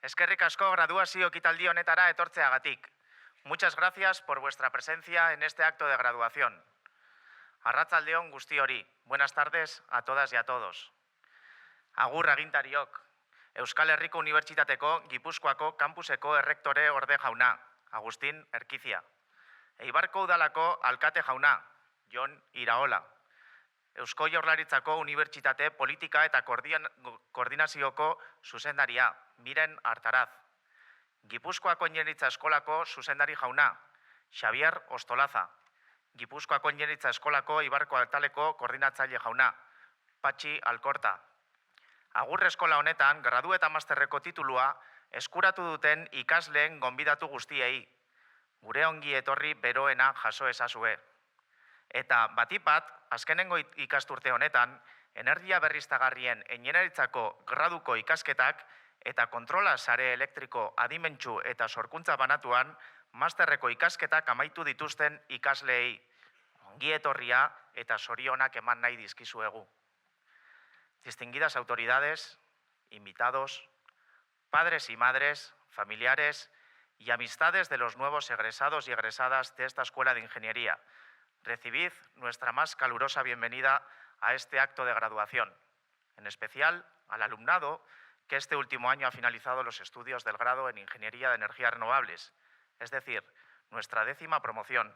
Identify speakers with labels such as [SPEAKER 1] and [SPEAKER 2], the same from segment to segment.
[SPEAKER 1] Eskerrik asko graduazio ekitaldi honetara etortzeagatik. Muchas gracias por vuestra presencia en este acto de graduación. Arratsaldeon guztiori, buenas tardes a todas y a todos. Agur agintariok, Euskal Herriko Unibertsitateko Gipuzkoako kampuseko errektore orde jauna, Agustin Erkizia. Eibarko udalako alkate jauna, Jon Iraola. Eusko Jaurlaritzako Unibertsitate Politika eta Koordinazioko zuzendaria, Miren Artaraz. Gipuzkoako Ingeniaritza Eskolako zuzendari jauna, Xavier Ostolaza. Gipuzkoako Ingeniaritza Eskolako Eibarko ataleko koordinatzaile jauna, Patxi Alkorta. Agur eskola honetan, gradu eta masterreko titulua eskuratu duten ikasleen gonbidatu guztiei. Gure ongi etorri beroena jaso ezazue. Eta batipat, azkenengo ikasturte honetan, energia berriztagarrien ingeniaritzako graduko ikasketak eta kontrola sare elektriko adimentsu eta sorkuntza banatuan masterreko ikasketak amaitu dituzten ikasleei. Ongi etorria eta zorionak eman nahi dizkizuegu. Distinguidas autoridades, invitados, padres y madres, familiares y amistades de los nuevos egresados y egresadas de esta Escuela de Ingeniería. Recibid nuestra más calurosa bienvenida a este acto de graduación, en especial al alumnado que este último año ha finalizado los estudios del grado en Ingeniería de Energías Renovables, es decir, nuestra 10ª promoción,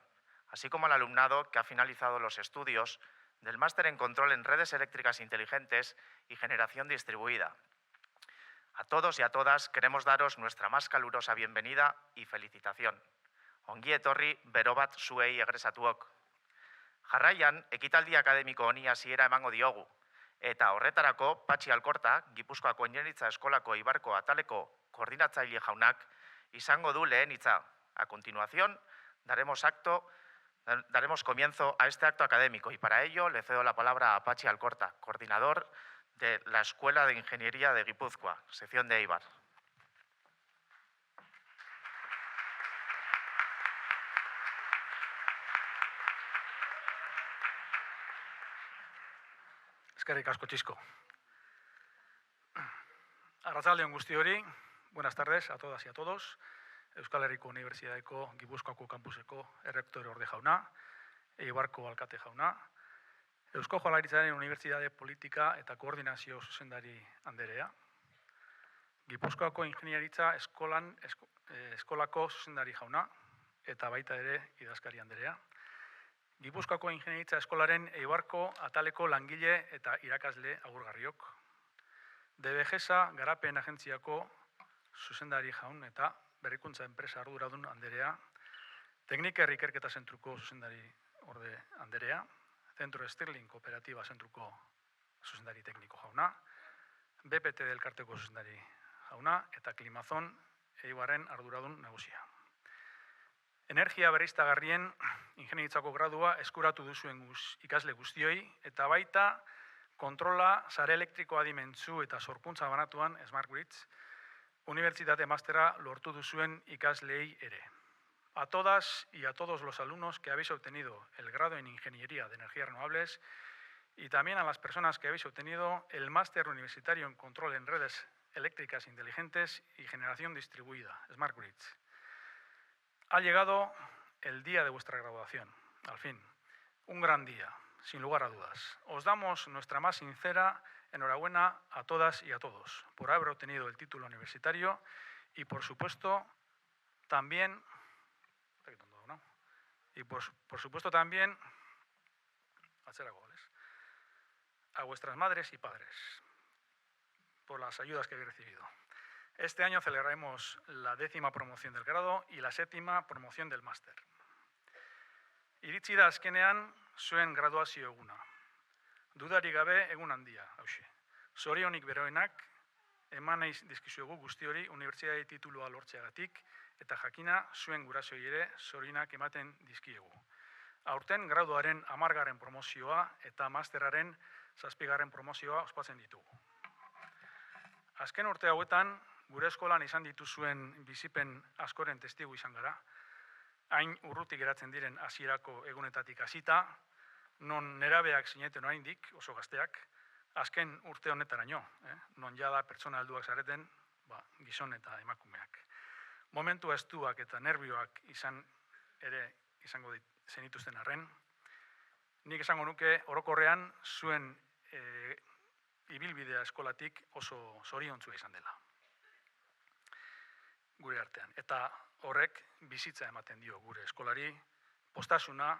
[SPEAKER 1] así como al alumnado que ha finalizado los estudios del Máster en Control en Redes Eléctricas Inteligentes y Generación Distribuida. A todos y a todas queremos daros nuestra más calurosa bienvenida y felicitación. Ongi etorri bero bat zuei egresatuok. Jarraian, ekitaldi akademiko honi hasiera emango diogu, eta horretarako Patxi Alkorta, Gipuzkoako Ingeniaritza Eskolako Eibarko ataleko koordinatzaile jaunak, izango du lehen hitza. A continuación, daremos comienzo a este acto académico y para ello le cedo la palabra a Patxi Alkorta, coordinador de la Escuela de Ingeniería de Guipúzcoa, sección de Eibar.
[SPEAKER 2] Eskerrik asko Txisco. Arratsaldeon guztiori, buenas tardes a todas y a todos. Euskal Herriko Unibertsitateko Gipuzkoako kampuseko errektore orde jauna, Eibarko alkate jauna, Eusko Jaurlaritzaren Unibertsitate Politika eta Koordinazio zuzendari anderea, Gipuzkoako Ingeniaritza Eskolako zuzendari jauna eta baita ere idazkari anderea, Gipuzkoako Ingeniaritza Eskolaren Eibarko ataleko langile eta irakasle agurgarriok, DBGESA Garapen Agentziako zuzendari jaun eta berrikuntza enpresa arduradun anderea, Tekniker Ikerketa Zentruko zuzendari orde anderea, Centro Stirling Kooperatiba Zentruko zuzendari tekniko jauna, BPT elkarteko zuzendari jauna eta Klimazon Eibarren arduradun nagusia. Energia berriztagarrien ingeniaritzako gradua eskuratu duzuen ikasle guztioi eta baita kontrola sare elektriko adimentsu eta sorkuntza banatuan Smart Grids Unibertsitate Mastera lortu duzuen ikasleei ere. A todas y a todos los alumnos que habéis obtenido el grado en Ingeniería de Energías Renovables y también a las personas que habéis obtenido el Máster Universitario en Control en Redes Eléctricas Inteligentes y Generación Distribuida, Smart Grids. Ha llegado el día de vuestra graduación, al fin. Un gran día, sin lugar a dudas. Os damos nuestra más sincera enhorabuena a todas y a todos por haber obtenido el título universitario y, por supuesto, también a vuestras madres y padres por las ayudas que habéis recibido. Este año celebraremos la 10ª promoción del grado y la 7ª promoción del máster. Iritsi da azkenean zuen graduazio eguna. Dudarik gabe egun handia, hauxe. Zorionik beroenak eman nahi dizkizuegu guzti hori unibertsitate titulua lortzeagatik eta jakina zuen gurasoei ere zorionak ematen dizkiegu. Aurten graduaren 10. promozioa eta masterraren 7. promozioa ospatzen ditugu. Azken urte hauetan, gure eskolan izan dituzuen bizipen askoren testigu izan gara, hain urrutik geratzen diren hasierako egunetatik hasita, non nerabeak zineten oraindik, oso gazteak, azken urte honetaraino, non jada pertsona helduak zareten, gizon eta emakumeak. Momentu estuak eta nervioak izango zenituzten arren, nik esango nuke orokorrean zuen ibilbidea eskolatik oso zoriontsua izan dela. Gure artean. Eta horrek bizitza ematen dio gure eskolari, postasuna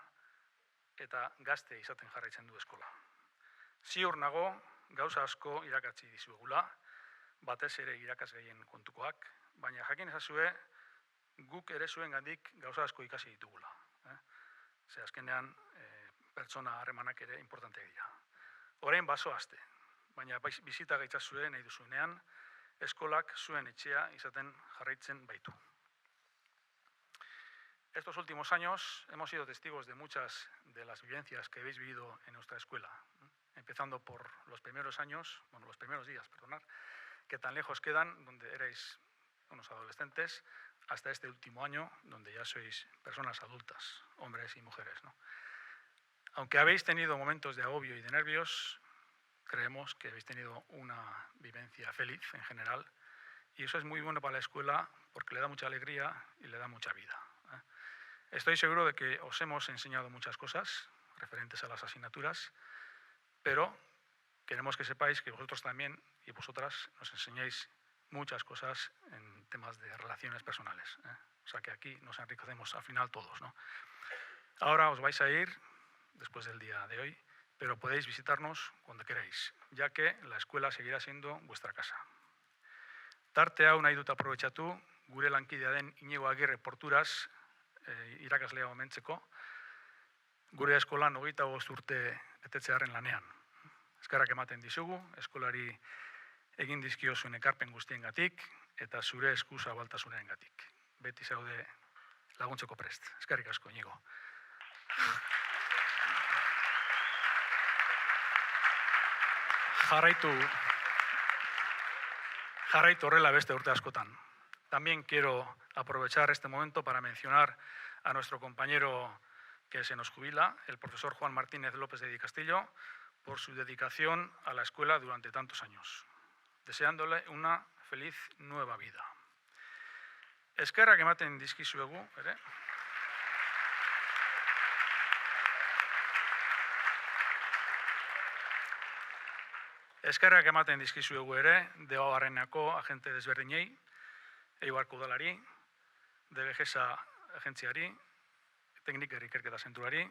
[SPEAKER 2] eta gazte izaten jarraitzen du eskola. Ziur nago, gauza asko irakatsi dizuegula, batez ere irakasgaien kontukoak, baina jakin ezazue, guk ere zuengandik gauza asko ikasi ditugula. Ze azkenean, pertsona harremanak ere importanteak dira. Orain baso aste, baina bizita gaitzazue nahi duzuenean, eskolak zuen etxea izaten jarraitzen baitu. Estos últimos años hemos sido testigos de muchas de las vivencias que habéis vivido en nuestra escuela, empezando por los primeros días, que tan lejos quedan, donde erais unos adolescentes, hasta este último año, donde ya sois personas adultas, hombres y mujeres, ¿no? Aunque habéis tenido momentos de agobio y de nervios, creemos que habéis tenido una vivencia feliz en general, y eso es muy bueno para la escuela porque le da mucha alegría y le da mucha vida. Estoy seguro de que os hemos enseñado muchas cosas referentes a las asignaturas, pero queremos que sepáis que vosotros también y vosotras nos enseñáis muchas cosas en temas de relaciones personales. O sea que aquí nos enriquecemos al final todos, ¿no? Ahora os vais a ir, después del día de hoy, pero podéis visitarnos cuando queráis, ya que la escuela seguirá siendo vuestra casa. Tarte hau nahi dut aprobetxatu, gure lankidea den Iñigo Agirre porturaz irakaslea omentzeko, gure eskolan 25 urte betetzearen lanean. Eskerrak ematen dizugu, eskolari egin dizkiozuen ekarpen guztiengatik eta zure eskuzabaltasunarengatik. Beti zaude laguntzeko prest. Eskerrik asko, Iñigo. Jarraitu horrela beste urte askotan. También quiero aprovechar este momento para mencionar a nuestro compañero que se nos jubila, el profesor Juan Martínez López de Di Castillo, por su dedicación a la escuela durante tantos años, deseándole una feliz nueva vida. Eskerrak ematen dizkizuegu, ere? Eskerrak ematen dizkizuegu ere, Debabarrenako agente desberdinei, Eibarko udalari, DGGESA agentziari, Tekniker Ikerketa Zentroari,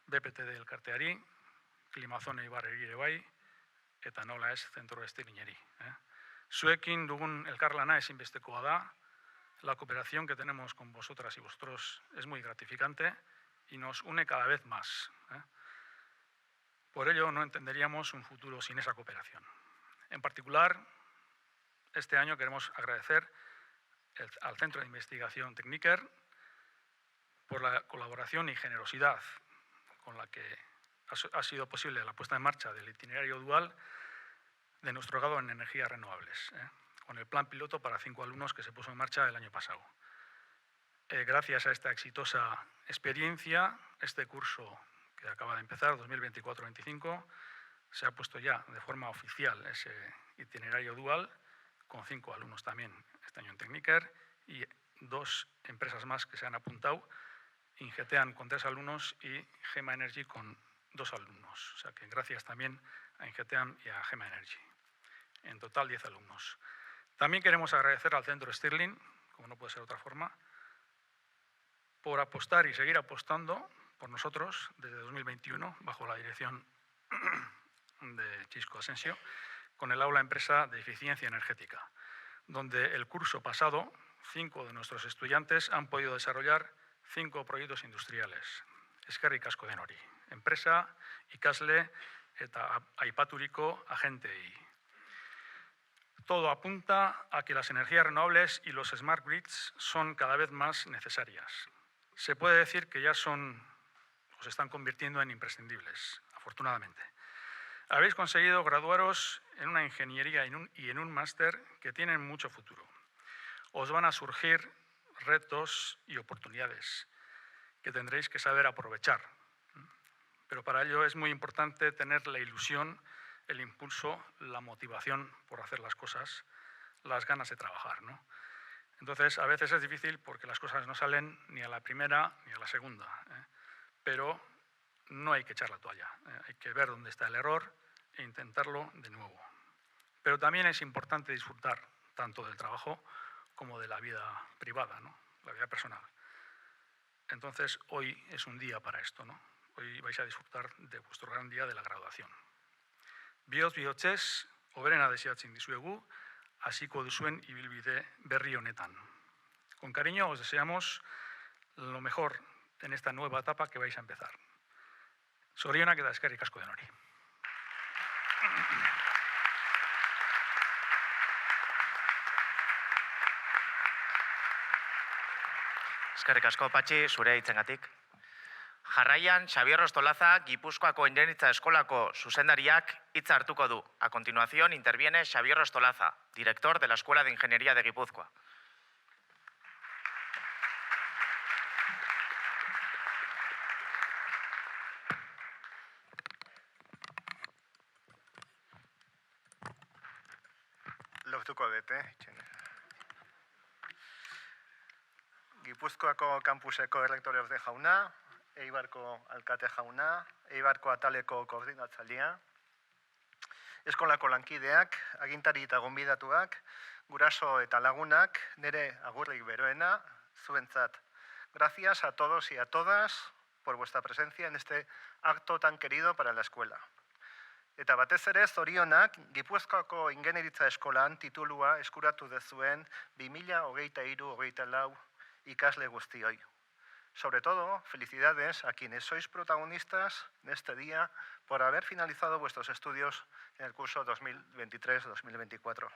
[SPEAKER 2] BPTD elkarteari, Klimazone Eibar ere bai, eta nola ez zentro estilineri. Zuekin dugun elkarlana ezinbestekoa da, la cooperación que tenemos con vosotras y vosotros es muy gratificante y nos une cada vez más. Por ello no entenderíamos un futuro sin esa cooperación. En particular, este año queremos agradecer al Centro de Investigación Tekniker por la colaboración y generosidad con la que ha sido posible la puesta en marcha del itinerario dual de nuestro grado en energías renovables, con el plan piloto para 5 alumnos que se puso en marcha el año pasado. Gracias a esta exitosa experiencia, este curso que acaba de empezar, 2024-25, se ha puesto ya de forma oficial ese itinerario dual, con 5 alumnos también este año en Tekniker y 2 empresas más que se han apuntado, Ingeteam con 3 alumnos y Gema Energy con 2 alumnos. O sea que gracias también a Ingeteam y a Gema Energy. En total 10 alumnos. También queremos agradecer al Centro Stirling, como no puede ser de otra forma, por apostar y seguir apostando por nosotros desde 2021, bajo la dirección de Chisco Asensio, con el aula empresa de eficiencia energética, donde el curso pasado 5 de nuestros estudiantes han podido desarrollar 5 proyectos industriales. Eskerrik asko denori. Enpresa, ikasle eta aipaturiko agentei. Todo apunta a que las energías renovables y los smart grids son cada vez más necesarias. Se puede decir que ya se están convirtiendo en imprescindibles, afortunadamente. Habéis conseguido graduaros en una ingeniería y en un máster que tienen mucho futuro. Os van a surgir retos y oportunidades que tendréis que saber aprovechar. Pero para ello es muy importante tener la ilusión, el impulso, la motivación por hacer las cosas, las ganas de trabajar, ¿no? Entonces, a veces es difícil porque las cosas no salen ni a la primera ni a la segunda, pero no hay que echar la toalla, hay que ver dónde está el error e intentarlo de nuevo. Pero también es importante disfrutar tanto del trabajo como de la vida privada, ¿no? La vida personal. Entonces, hoy es un día para esto, ¿no? Hoy vais a disfrutar de vuestro gran día de la graduación. Bihotz-bihotzez, hoberena deseatzen dizuegu, hasiko duzuen ibilbide berri honetan. Con cariño os deseamos lo mejor en esta nueva etapa que vais a empezar. Zorionak eta eskerrik asko denori.
[SPEAKER 1] Eskerrik asko, Patxi, zure hitzengatik. Jarraian, Xabier Ostolaza, Gipuzkoako Ingeniaritza Eskolako zuzendariak hitza hartuko du. A continuación, interviene Xabier Ostolaza, director de la Escuela de Ingeniería de Guipúzcoa.
[SPEAKER 3] Lortuko dut, Gipuzkoako kampuseko errektore orde jauna, Eibarko alkate jauna, Eibarko ataleko koordinatzailea, eskolako lankideak, agintari eta gonbidatuak, guraso eta lagunak, nire agurrik beroena, zuentzat. Gracias a todos y a todas por vuestra presencia en este acto tan querido para la escuela. Eta batez ere, zorionak, Gipuzkoako Ingeniaritza Eskolan titulua eskuratu dezuen 2023-2024 ikasle guztioi. Sobre todo, felicidades a quienes sois protagonistas en este día por haber finalizado vuestros estudios en el curso 2023-2024.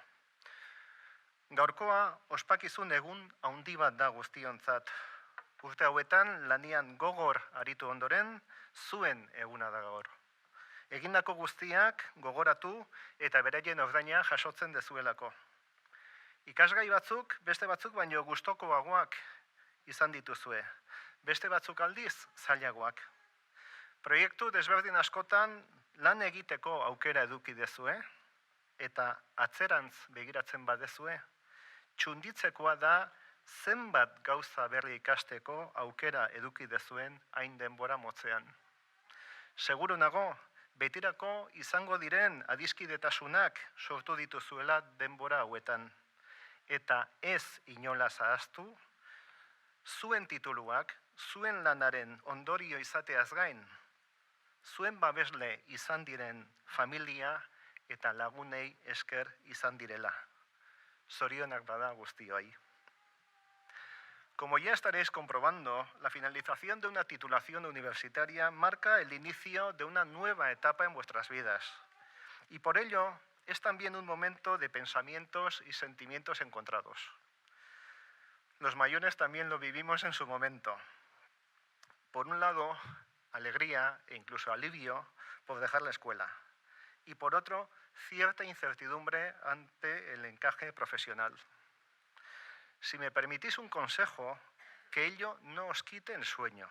[SPEAKER 3] Gaurkoa, ospakizun egun handi bat da guztiontzat. Urte hauetan lanian gogor aritu ondoren, zuen eguna da gaur. Egindako guztiak gogoratu eta beraien ordaina jasotzen dezuelako. Ikasgai batzuk, beste batzuk baino gustokoagoak izan dituzue. Beste batzuk aldiz, zailagoak. Proiektu desberdin askotan lan egiteko aukera eduki dezue eta atzerantz begiratzen badezue, txunditzekoa da zenbat gauza berri ikasteko aukera eduki dezuen hain denbora motzean. Seguru nago, betirako izango diren adiskidetasunak sortu dituzuela denbora hauetan. Eta ez inolaz ahaztu, zuen tituluak, zuen lanaren ondorio izateaz gain, zuen babesle izan diren familia eta lagunei esker izan direla. Zorionak bada guztioi. Como ya estaréis comprobando, la finalización de una titulación universitaria marca el inicio de una nueva etapa en vuestras vidas. Y por ello, es también un momento de pensamientos y sentimientos encontrados. Los mayores también lo vivimos en su momento. Por un lado, alegría e incluso alivio por dejar la escuela. Y por otro, cierta incertidumbre ante el encaje profesional. Si me permitís un consejo, que ello no os quite el sueño.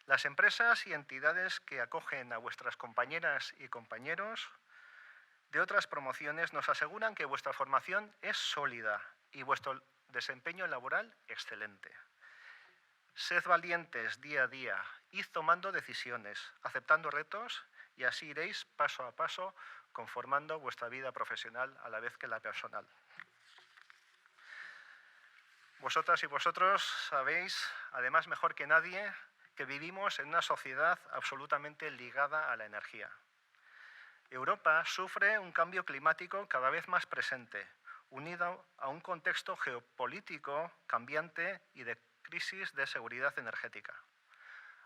[SPEAKER 3] Las empresas y entidades que acogen a vuestras compañeras y compañeros de otras promociones nos aseguran que vuestra formación es sólida y vuestro desempeño laboral excelente. Sed valientes día a día, id tomando decisiones, aceptando retos y así iréis paso a paso conformando vuestra vida profesional a la vez que la personal. Vosotras y vosotros sabéis, además mejor que nadie, que vivimos en una sociedad absolutamente ligada a la energía. Europa sufre un cambio climático cada vez más presente, unido a un contexto geopolítico cambiante y de crisis de seguridad energética.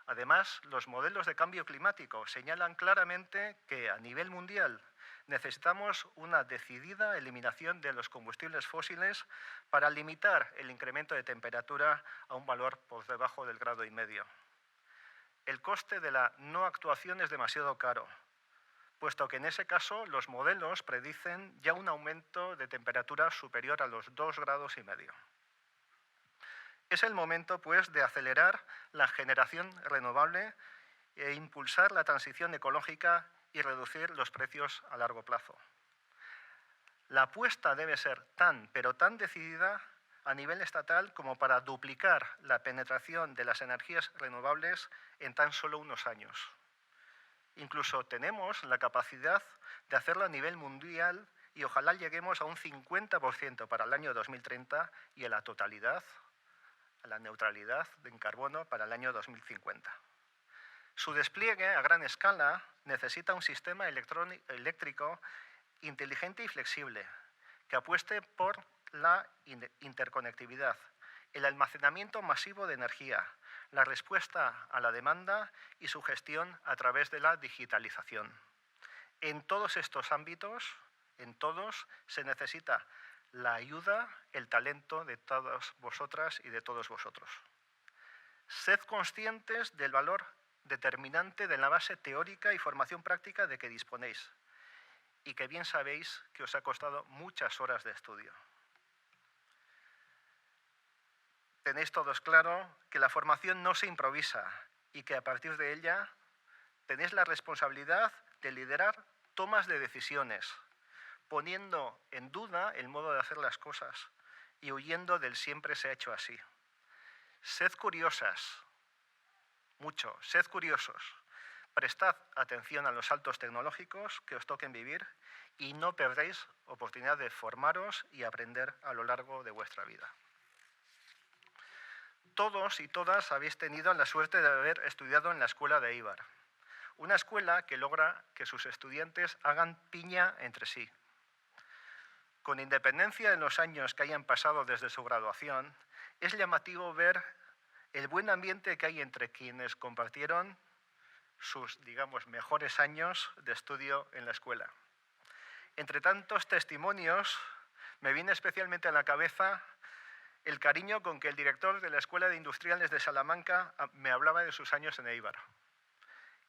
[SPEAKER 3] Además, los modelos de cambio climático señalan claramente que a nivel mundial necesitamos una decidida eliminación de los combustibles fósiles para limitar el incremento de temperatura a un valor por debajo del 1,5 grados. El coste de la no actuación es demasiado caro, puesto que en ese caso los modelos predicen ya un aumento de temperatura superior a los 2,5 grados. Es el momento, pues, de acelerar la generación renovable e impulsar la transición ecológica y reducir los precios a largo plazo. La apuesta debe ser tan, pero tan decidida a nivel estatal como para duplicar la penetración de las energías renovables en tan solo unos años. Incluso tenemos la capacidad de hacerlo a nivel mundial y ojalá lleguemos a un 50% para el año 2030 y a la totalidad, a la neutralidad en carbono para el año 2050. Su despliegue a gran escala necesita un sistema eléctrico inteligente y flexible que apueste por la interconectividad, el almacenamiento masivo de energía, la respuesta a la demanda y su gestión a través de la digitalización. En todos estos ámbitos, en todos, se necesita la ayuda, el talento de todas vosotras y de todos vosotros. Sed conscientes del valor determinante de la base teórica y formación práctica de que disponéis y que bien sabéis que os ha costado muchas horas de estudio. Tenéis todos claro que la formación no se improvisa y que a partir de ella tenéis la responsabilidad de liderar tomas de decisiones, poniendo en duda el modo de hacer las cosas y huyendo del siempre se ha hecho así. Sed curiosas, mucho, sed curiosos. Prestad atención a los saltos tecnológicos que os toquen vivir y no perdéis oportunidad de formaros y aprender a lo largo de vuestra vida. Todos y todas habéis tenido la suerte de haber estudiado en la escuela de Eibar, una escuela que logra que sus estudiantes hagan piña entre sí. Con independencia de los años que hayan pasado desde su graduación, es llamativo ver el buen ambiente que hay entre quienes compartieron sus, digamos, mejores años de estudio en la escuela. Entre tantos testimonios, me viene especialmente a la cabeza el cariño con que el director de la Escuela de Industriales de Salamanca me hablaba de sus años en Eibar.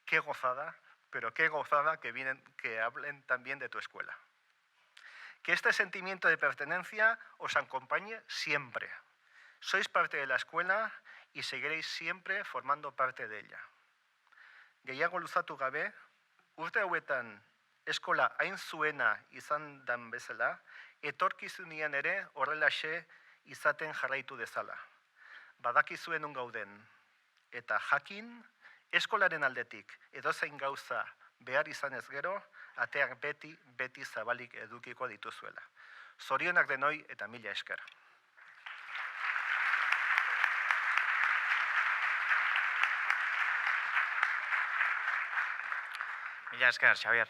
[SPEAKER 3] Qué gozada, pero qué gozada que hablen también de tu escuela. Que este sentimiento de pertenencia os acompañe siempre. Sois parte de la escuela y seguiréis siempre formando parte de ella. Gehiago luzatu gabe, urte hauetan eskola hain zuena izan dan bezala, etorkizunean ere horrelaxe izaten jarraitu dezala. Badakizuen non gauden, eta jakin, eskolaren aldetik edozein gauza behar izanez gero, ateak beti zabalik edukiko dituzuela. Zorionak denoi eta mila esker.
[SPEAKER 1] Mila esker, Xabier.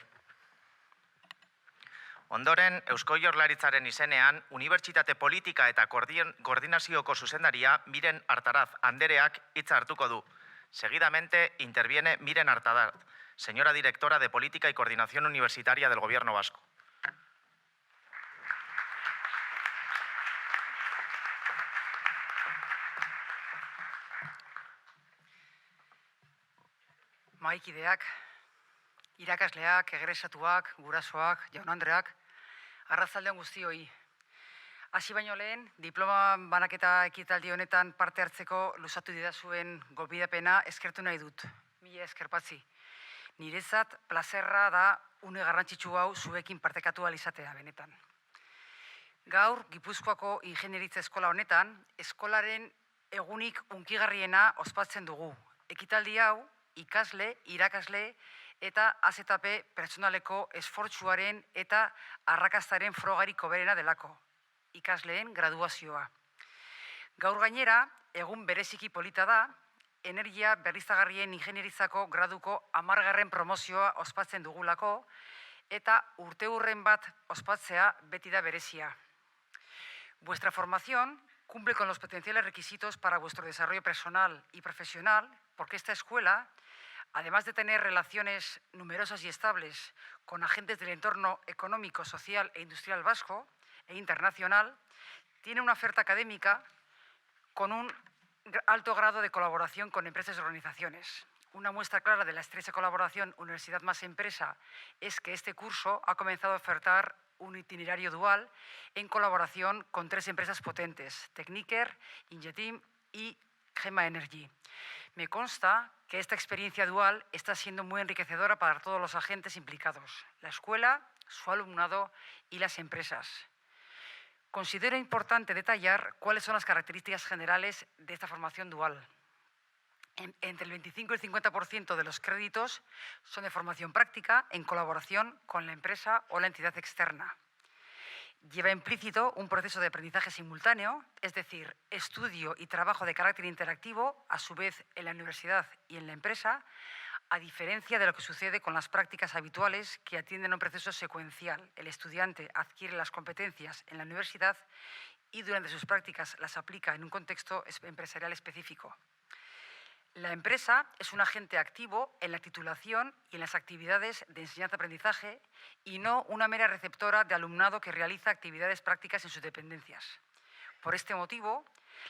[SPEAKER 1] Ondoren, Eusko Jaurlaritzaren izenean, Unibertsitate Politika eta Koordinazioko zuzendaria Miren Artaraz andereak hitza hartuko du. Seguidamente interviene Miren Artaraz, señora directora de Política y Coordinación Universitaria del Gobierno Vasco.
[SPEAKER 4] Mahaikideak, irakasleak, egresatuak, gurasoak, jaun-andreak, arratsalde on guztioi. Hasi baino lehen, diploma banaketa ekitaldi honetan parte hartzeko luzatu didazuen gonbidapena eskertu nahi dut. Mila esker Patxi. Niretzat plazerra da une garrantzitsu hau zuekin partekatu ahal izatea benetan. Gaur, Gipuzkoako Ingenieritza Eskola honetan, eskolaren egunik hunkigarriena ospatzen dugu. Ekitaldi hau, ikasle, irakasle eta AZP pertsonaleko esfortzuaren eta arrakastaren frogarik hoberena delako, ikasleen graduazioa. Gaur gainera, egun bereziki polita da, energia berriztagarrien ingenieritzako graduko 10. promozioa ospatzen dugulako eta urteurren bat ospatzea beti da berezia. Vuestra formación cumple con los potenciales requisitos para vuestro desarrollo personal y profesional, porque esta escuela, además de tener relaciones numerosas y estables con agentes del entorno económico, social e industrial vasco e internacional, tiene una oferta académica con un alto grado de colaboración con empresas y organizaciones. Una muestra clara de la estrecha colaboración Universidad más Empresa es que este curso ha comenzado a ofertar un itinerario dual en colaboración con 3 empresas potentes, Techniker, Ingeteam y Gema Energy. Me consta que esta experiencia dual está siendo muy enriquecedora para todos los agentes implicados, la escuela, su alumnado y las empresas. Considero importante detallar cuáles son las características generales de esta formación dual. Entre el 25 y el 50% de los créditos son de formación práctica en colaboración con la empresa o la entidad externa. Lleva implícito un proceso de aprendizaje simultáneo, es decir, estudio y trabajo de carácter interactivo, a su vez en la universidad y en la empresa, a diferencia de lo que sucede con las prácticas habituales que atienden a un proceso secuencial. El estudiante adquiere las competencias en la universidad y durante sus prácticas las aplica en un contexto empresarial específico. La empresa es un agente activo en la titulación y en las actividades de enseñanza-aprendizaje y no una mera receptora de alumnado que realiza actividades prácticas en sus dependencias. Por este motivo,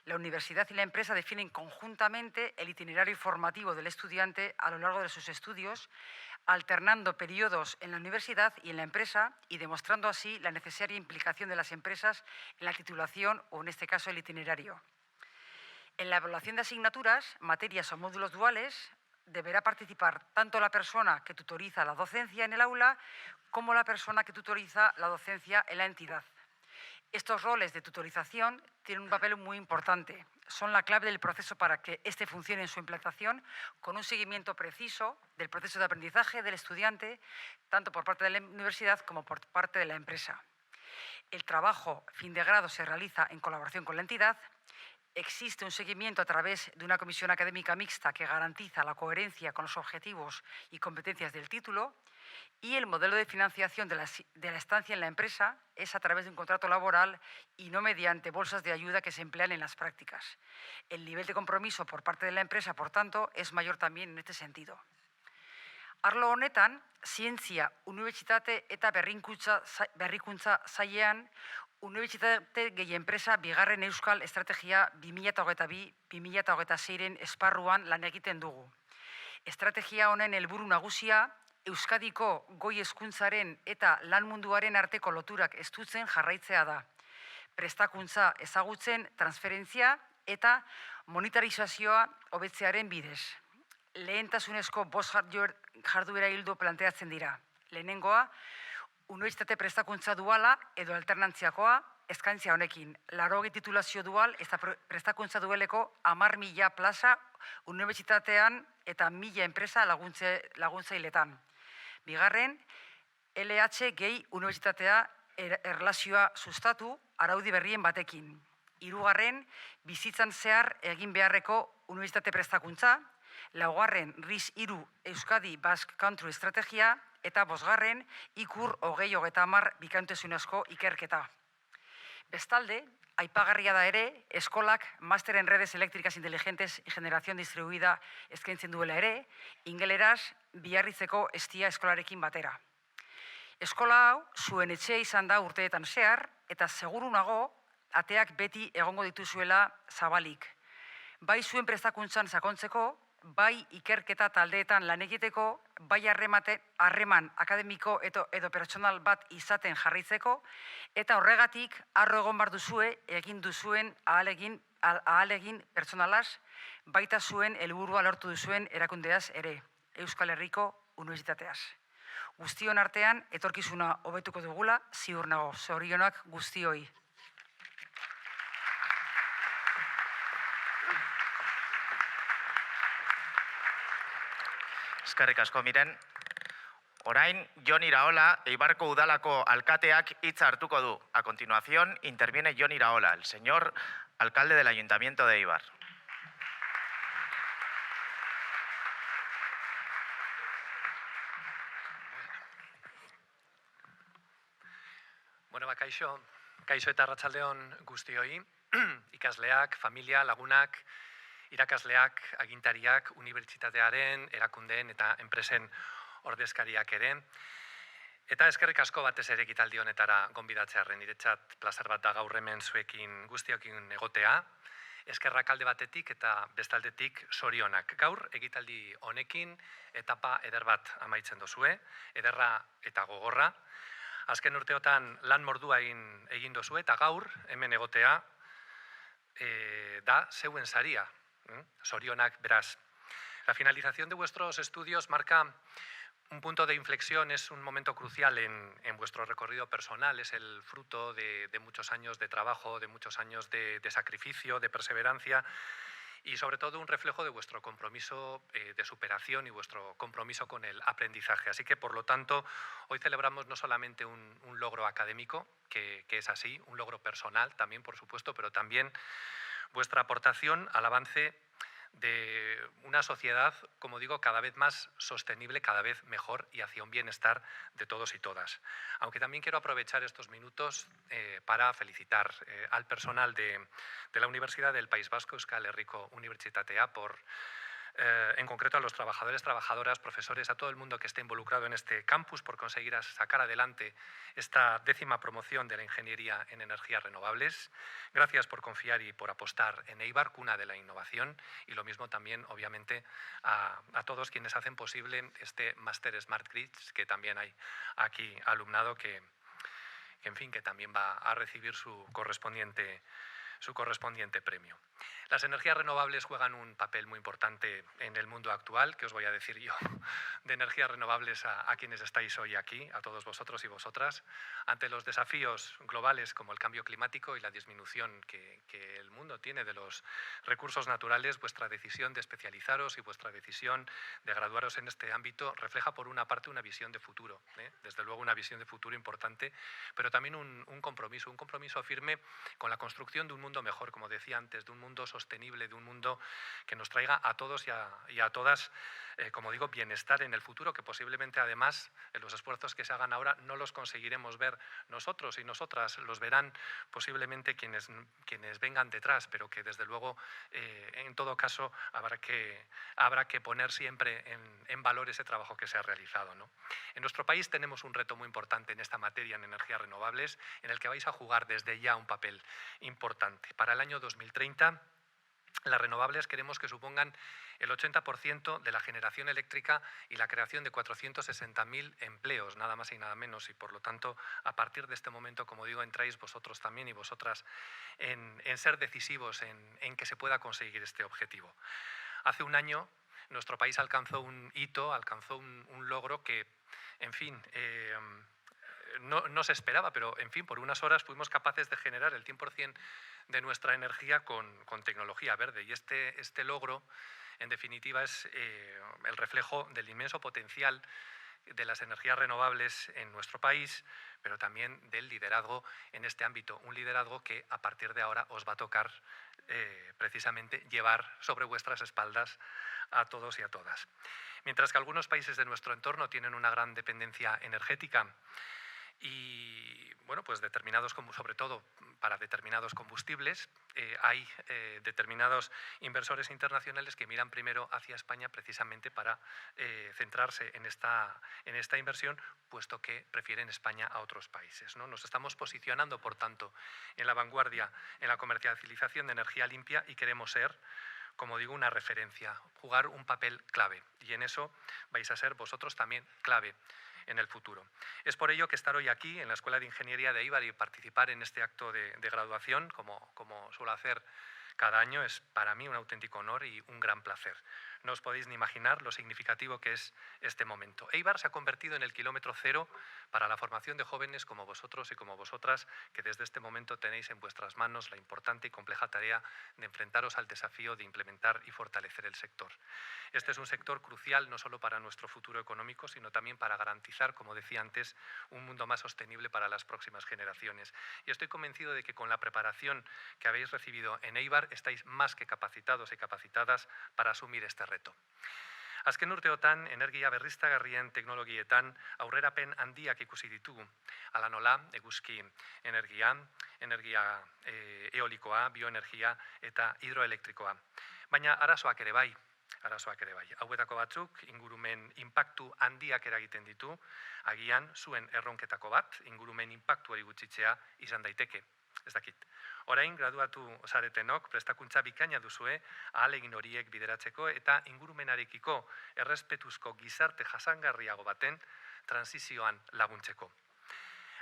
[SPEAKER 4] la universidad y la empresa definen conjuntamente el itinerario formativo del estudiante a lo largo de sus estudios, alternando periodos en la universidad y en la empresa y demostrando así la necesaria implicación de las empresas en la titulación o, en este caso, el itinerario. En la evaluación de asignaturas, materias o módulos duales, deberá participar tanto la persona que tutoriza la docencia en el aula como la persona que tutoriza la docencia en la entidad. Estos roles de tutorización tienen un papel muy importante. Son la clave del proceso para que éste funcione en su implantación con un seguimiento preciso del proceso de aprendizaje del estudiante, tanto por parte de la universidad como por parte de la empresa. El trabajo fin de grado se realiza en colaboración con la entidad. Existe un seguimiento a través de una comisión académica mixta que garantiza la coherencia con los objetivos y competencias del título, y el modelo de financiación de la estancia en la empresa es a través de un contrato laboral y no mediante bolsas de ayuda que se emplean en las prácticas. El nivel de compromiso por parte de la empresa, por tanto, es mayor también en este sentido. Arlo honetan, zientzia, unibertsitate eta berrikuntza sailean, unibertsitate gehi enpresa bigarren euskal estrategia 2022-2026-ren esparruan lan egiten dugu. Estrategia honen helburu nagusia, Euskadiko goi hezkuntzaren eta lan munduaren arteko loturak estutzen jarraitzea da. Prestakuntza ezagutzen, transferentzia eta monetarizazioa hobetzearen bidez. Lehentasunezko 5 jarduera ildo planteatzen dira. Lehenengoa, unibertsitate prestakuntza duala edo alternantziakoa eskaintzia honekin. 80 titulazio dual eta prestakuntza dueleko 10.000 plaza unibertsitatean eta 1.000 enpresa laguntzailetan. Bigarren, LH gehi unibertsitatea erlazioa sustatu araudi berrien batekin. Hirugarren, bizitzan zehar egin beharreko unibertsitate prestakuntza. Laugarren, RIS 3 Euskadi Basque Country estrategia. Eta bosgarren, ikur 2030 bikaintasunezko ikerketa. Bestalde, aipagarria da ere, eskolak Máster en Redes Eléctricas Inteligentes y Generación Distribuida eskaintzen duela ere, ingeleraz Biarritzeko Estia eskolarekin batera. Eskola hau zuen etxea izan da urteetan zehar, eta seguru nago ateak beti egongo dituzuela zabalik. Bai zuen prestakuntzan sakontzeko, bai ikerketa taldeetan lan egiteko, bai harreman akademiko edo pertsonal bat izaten jarraitzeko, eta horregatik harro egon behar duzue egin duzuen ahalegin pertsonalaz, baita zuen helburua lortu duzuen erakundeaz ere, Euskal Herriko Unibertsitateaz. Guztion artean, etorkizuna hobetuko dugula, ziur nago, zorionak guztioi.
[SPEAKER 1] Eskerrik asko, Miren. Orain, Jon Iraola, Eibarko Udalako alkateak hitza hartuko du. A continuación, interviene Jon Iraola, el señor alcalde del Ayuntamiento de Eibar.
[SPEAKER 5] Bueno, kaixo eta arratsaldeon guztioi, ikasleak, familia, lagunak, irakasleak, agintariak, unibertsitatearen, erakundeen eta enpresen ordezkariak ere. Eta eskerrik asko batez ere ekitaldi honetara gonbidatzearren, niretzat plazer bat da gaur hemen zuekin guztiokin egotea. Eskerrak alde batetik eta bestaldetik zorionak. Gaur ekitaldi honekin etapa eder bat amaitzen dozue, ederra eta gogorra. Azken urteotan lan mordua egin dozue eta gaur hemen egotea da zeuen saria. Zorionak beraz. La finalización de vuestros estudios marca un punto de inflexión, es un momento crucial en vuestro recorrido personal, es el fruto de muchos años de trabajo, de muchos años de sacrificio, de perseverancia y sobre todo un reflejo de vuestro compromiso de superación y vuestro compromiso con el aprendizaje. Así que, por lo tanto, hoy celebramos no solamente un logro académico, que es así, un logro personal también, por supuesto, pero también vuestra aportación al avance de una sociedad, como digo, cada vez más sostenible, cada vez mejor y hacia un bienestar de todos y todas. Aunque también quiero aprovechar estos minutos para felicitar al personal de la Universidad del País Vasco, Euskal Herriko Unibertsitatea, en concreto a los trabajadores, trabajadoras, profesores, a todo el mundo que esté involucrado en este campus por conseguir sacar adelante esta 10ª promoción de la ingeniería en energías renovables. Gracias por confiar y por apostar en EIBAR, cuna de la innovación, y lo mismo también, obviamente, a todos quienes hacen posible este máster Smart Grids, que también hay aquí alumnado que en fin, que también va a recibir su correspondiente premio. Las energías renovables juegan un papel muy importante en el mundo actual. ¿Qué os voy a decir yo de energías renovables a quienes estáis hoy aquí, a todos vosotros y vosotras? Ante los desafíos globales como el cambio climático y la disminución que el mundo tiene de los recursos naturales, vuestra decisión de especializaros y vuestra decisión de graduaros en este ámbito refleja, por una parte, una visión de futuro, desde luego una visión de futuro importante, pero también un compromiso firme con la construcción de un mundo mejor, como decía antes, de un mundo sostenible, de un mundo que nos traiga a todos y a todas, como digo, bienestar en el futuro, que posiblemente además en los esfuerzos que se hagan ahora no los conseguiremos ver nosotros y nosotras, los verán posiblemente quienes vengan detrás, pero que desde luego en todo caso habrá que poner siempre en valor ese trabajo que se ha realizado, ¿no? En nuestro país tenemos un reto muy importante en esta materia, en energías renovables, en el que vais a jugar desde ya un papel importante. Para el año 2030, las renovables queremos que supongan el 80% de la generación eléctrica y la creación de 460.000 empleos, nada más y nada menos. Y por lo tanto, a partir de este momento, como digo, entráis vosotros también y vosotras en ser decisivos en que se pueda conseguir este objetivo. Hace un año, nuestro país alcanzó un hito, alcanzó un logro que, en fin, no se esperaba, pero en fin, por unas horas fuimos capaces de generar el 100% de nuestra energía con tecnología verde. Y este logro, en definitiva, es el reflejo del inmenso potencial de las energías renovables en nuestro país, pero también del liderazgo en este ámbito. Un liderazgo que a partir de ahora os va a tocar precisamente llevar sobre vuestras espaldas a todos y a todas. Mientras que algunos países de nuestro entorno tienen una gran dependencia energética, y bueno, pues sobre todo para determinados combustibles, hay determinados inversores internacionales que miran primero hacia España precisamente para centrarse en esta inversión, puesto que prefieren España a otros países, ¿no? Nos estamos posicionando, por tanto, en la vanguardia en la comercialización de energía limpia y queremos ser, como digo, una referencia, jugar un papel clave, y en eso vais a ser vosotros también clave en el futuro. Es por ello que estar hoy aquí en la Escuela de Ingeniería de EIBAR y participar en este acto de graduación, como suelo hacer cada año, es para mí un auténtico honor y un gran placer. No os podéis ni imaginar lo significativo que es este momento. EIBAR se ha convertido en el kilómetro cero para la formación de jóvenes como vosotros y como vosotras, que desde este momento tenéis en vuestras manos la importante y compleja tarea de enfrentaros al desafío de implementar y fortalecer el sector. Este es un sector crucial no solo para nuestro futuro económico, sino también para garantizar, como decía antes, un mundo más sostenible para las próximas generaciones. Y estoy convencido de que con la preparación que habéis recibido en EIBAR estáis más que capacitados y capacitadas para asumir este reto. Azken urteotan energia berriztagarrien teknologietan aurrerapen handiak ikusi ditugu. Hala nola, eguzki energia eolikoa, bioenergia eta hidroelektrikoa. Baina arazoak ere bai. Hauetako batzuk ingurumen inpaktu handiak eragiten ditu, agian zuen erronketako bat ingurumen inpaktuari gutxitzea izan daiteke. Ez dakit. Orain, graduatu zaretenok prestakuntza bikaina duzue ahalegin horiek bideratzeko eta ingurumenarekiko errespetuzko gizarte jasangarriago baten transizioan laguntzeko.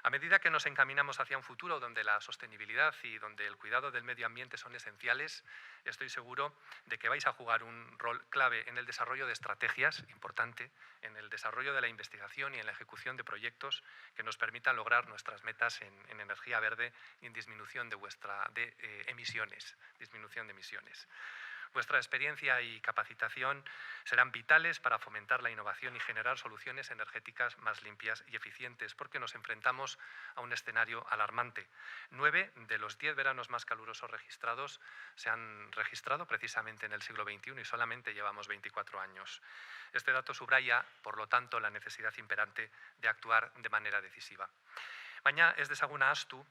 [SPEAKER 5] A medida que nos encaminamos hacia un futuro donde la sostenibilidad y donde el cuidado del medio ambiente son esenciales, estoy seguro de que vais a jugar un rol clave en el desarrollo de estrategias, importante, en el desarrollo de la investigación y en la ejecución de proyectos que nos permitan lograr nuestras metas en energía verde y en disminución de emisiones. Vuestra experiencia y capacitación serán vitales para fomentar la innovación y generar soluciones energéticas más limpias y eficientes, porque nos enfrentamos a un escenario alarmante. 9 de los 10 veranos más calurosos registrados se han registrado precisamente en el siglo XXI y solamente llevamos 24 años. Este dato subraya, por lo tanto, la necesidad imperante de actuar de manera decisiva. Baina ez dezaguna ahaztu,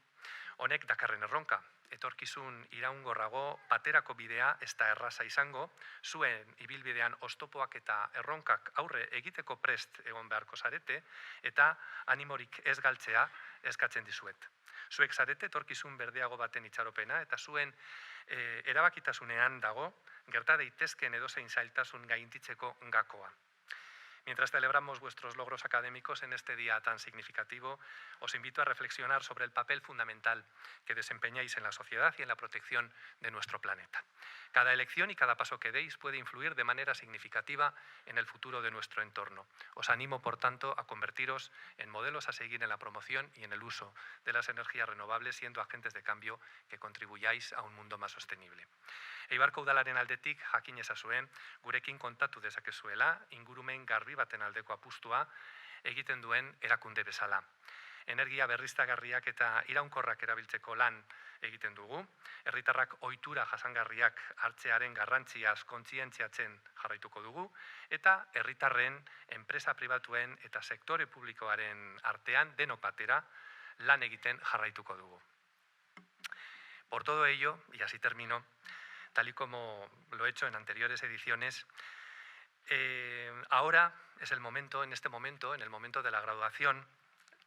[SPEAKER 5] honek dakarren erronka. Etorkizun iraungorrago baterako bidea ez da erraza izango, zuen ibilbidean oztopoak eta erronkak aurre egiteko prest egon beharko zarete, eta animorik ez galtzea eskatzen dizuet. Zuek zarete etorkizun berdeago baten itxaropena, eta zuen erabakitasunean dago, gerta daitezken edozein zailtasun gainditzeko gakoa. Mientras celebramos vuestros logros académicos en este día tan significativo, os invito a reflexionar sobre el papel fundamental que desempeñáis en la sociedad y en la protección de nuestro planeta. Cada elección y cada paso que deis puede influir de manera significativa en el futuro de nuestro entorno. Os animo, por tanto, a convertiros en modelos a seguir en la promoción y en el uso de las energías renovables, siendo agentes de cambio que contribuyáis a un mundo más sostenible. Eibarko udalaren aldetik jakin ezazuen, gurekin kontatu dezakezuela, ingurumen garbi baten aldeko apustua egiten duen erakunde bezala. Energia berriztagarriak eta iraunkorrak erabiltzeko lan egiten dugu, herritarrak ohitura jasangarriak hartzearen garrantziaz kontzientziatzen jarraituko dugu, eta herritarren, enpresa pribatuen eta sektore publikoaren artean denok batera lan egiten jarraituko dugu. Por todo ello, y así termino, tal y como lo he hecho en anteriores ediciones, ahora es el momento, en el momento de la graduación,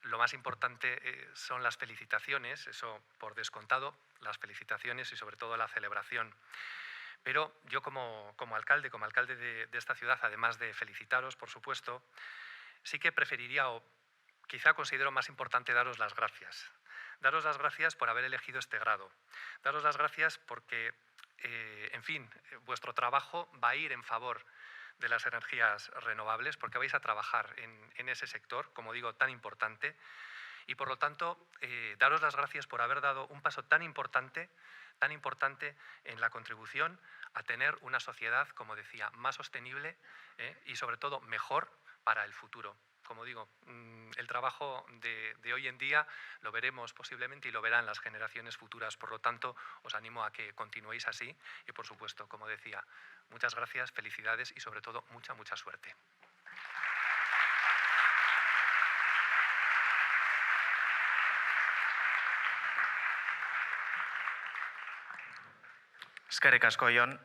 [SPEAKER 5] lo más importante son las felicitaciones, eso por descontado, las felicitaciones y sobre todo la celebración. Pero yo como alcalde de esta ciudad, además de felicitaros, por supuesto, sí que preferiría, o quizá considero más importante, daros las gracias. Daros las gracias por haber elegido este grado. Daros las gracias porque, en fin, vuestro trabajo va a ir en favor de las energías renovables, porque vais a trabajar en ese sector, como digo, tan importante, y por lo tanto, daros las gracias por haber dado un paso tan importante en la contribución a tener una sociedad, como decía, más sostenible y sobre todo mejor para el futuro. Como digo, el trabajo de hoy en día lo veremos posiblemente y lo verán las generaciones futuras. Por lo tanto, os animo a que continuéis así y, por supuesto, como decía, muchas gracias, felicidades y, sobre todo, mucha suerte.
[SPEAKER 1] Eskerrik asko, Jon.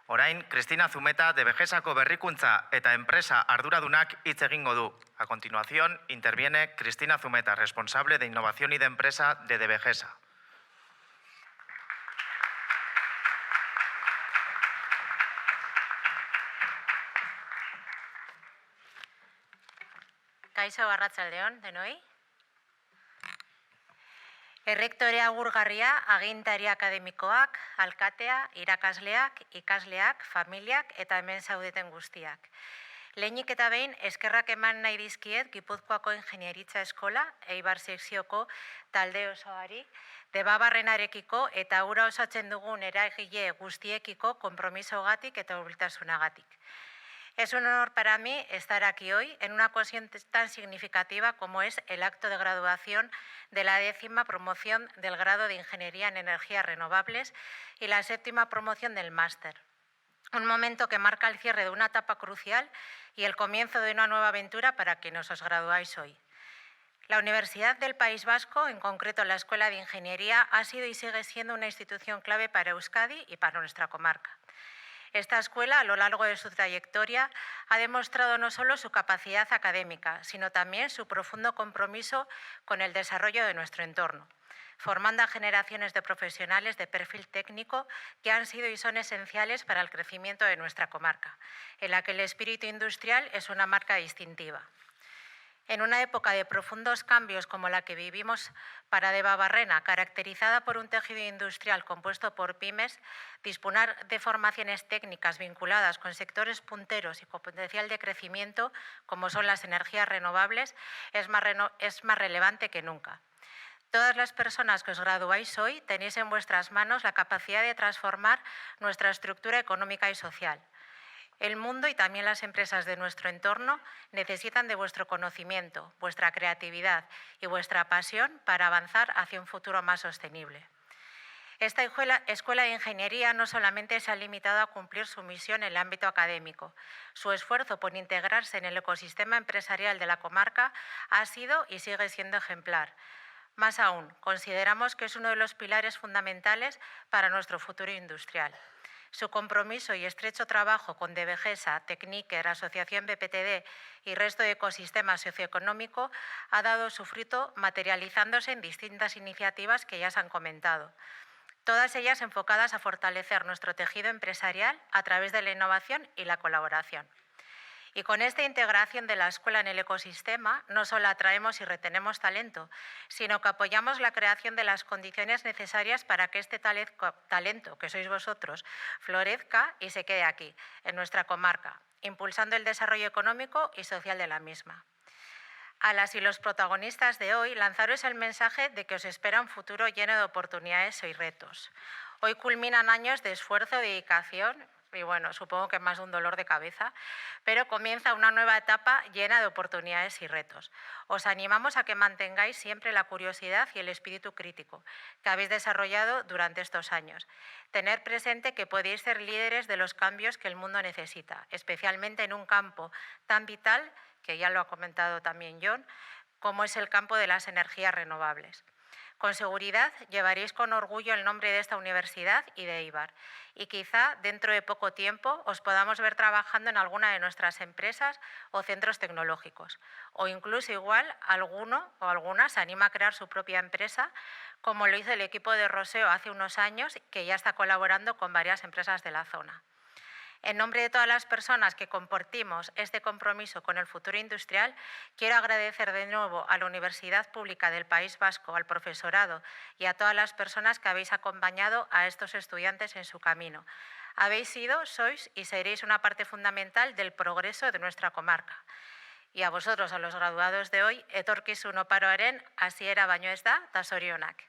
[SPEAKER 1] Orain, Cristina Zumeta, Devexesako berrikuntza eta enpresa arduradunak hitz egingo du. A continuación, interviene Cristina Zumeta, responsable de innovación y de empresa de Devexesa.
[SPEAKER 6] Kaixo, arratsaldeon, denoi. Errektore agurgarria, agintari akademikoak, alkatea, irakasleak, ikasleak, familiak eta hemen zaudeten guztiak. Lehenik eta behin, eskerrak eman nahi dizkiet Gipuzkoako Ingeniaritza Eskola, Eibar sekzioko talde osoari, Debabarrenarekiko eta hura osatzen dugun eragile guztiekiko konpromisogatik eta hurbiltasunagatik. Es un honor para mí estar aquí hoy en una ocasión tan significativa como es el acto de graduación de la 10ª promoción del grado de Ingeniería en Energías Renovables y la 7ª promoción del máster. Un momento que marca el cierre de una etapa crucial y el comienzo de una nueva aventura para quienes os graduáis hoy. La Universidad del País Vasco, en concreto la Escuela de Ingeniería, ha sido y sigue siendo una institución clave para Euskadi y para nuestra comarca. Esta escuela, a lo largo de su trayectoria, ha demostrado no solo su capacidad académica, sino también su profundo compromiso con el desarrollo de nuestro entorno, formando a generaciones de profesionales de perfil técnico que han sido y son esenciales para el crecimiento de nuestra comarca, en la que el espíritu industrial es una marca distintiva. En una época de profundos cambios como la que vivimos para Debabarrena, caracterizada por un tejido industrial compuesto por pymes, disponer de formaciones técnicas vinculadas con sectores punteros y con potencial de crecimiento, como son las energías renovables, es más relevante que nunca. Todas las personas que os graduáis hoy tenéis en vuestras manos la capacidad de transformar nuestra estructura económica y social. El mundo y también las empresas de nuestro entorno necesitan de vuestro conocimiento, vuestra creatividad y vuestra pasión para avanzar hacia un futuro más sostenible. Esta escuela de ingeniería no solamente se ha limitado a cumplir su misión en el ámbito académico. Su esfuerzo por integrarse en el ecosistema empresarial de la comarca ha sido y sigue siendo ejemplar. Más aún, consideramos que es uno de los pilares fundamentales para nuestro futuro industrial. Su compromiso y estrecho trabajo con Devegesa, Tecniker, Asociación BPTD y resto de ecosistema socioeconómico ha dado su fruto materializándose en distintas iniciativas que ya se han comentado. Todas ellas enfocadas a fortalecer nuestro tejido empresarial a través de la innovación y la colaboración. Y con esta integración de la escuela en el ecosistema, no solo atraemos y retenemos talento, sino que apoyamos la creación de las condiciones necesarias para que este talento, que sois vosotros, florezca y se quede aquí, en nuestra comarca, impulsando el desarrollo económico y social de la misma. A las y los protagonistas de hoy, lanzaros el mensaje de que os espera un futuro lleno de oportunidades y retos. Hoy culminan años de esfuerzo, dedicación y, bueno, supongo que más de un dolor de cabeza, pero comienza una nueva etapa llena de oportunidades y retos. Os animamos a que mantengáis siempre la curiosidad y el espíritu crítico que habéis desarrollado durante estos años. Tener presente que podéis ser líderes de los cambios que el mundo necesita, especialmente en un campo tan vital, que ya lo ha comentado también Jon, como es el campo de las energías renovables. Con seguridad llevaréis con orgullo el nombre de esta universidad y de Eibar. Y quizá dentro de poco tiempo os podamos ver trabajando en alguna de nuestras empresas o centros tecnológicos. O incluso igual alguno o alguna se anima a crear su propia empresa, como lo hizo el equipo de Roseo hace unos años, que ya está colaborando con varias empresas de la zona. En nombre de todas las personas que compartimos este compromiso con el futuro industrial, quiero agradecer de nuevo a la Universidad Pública del País Vasco, al profesorado y a todas las personas que habéis acompañado a estos estudiantes en su camino. Habéis sido, sois y seréis una parte fundamental del progreso de nuestra comarca. Y a vosotros, a los graduados de hoy, etorkizun oparoaren hasiera baino ez da, ta zorionak.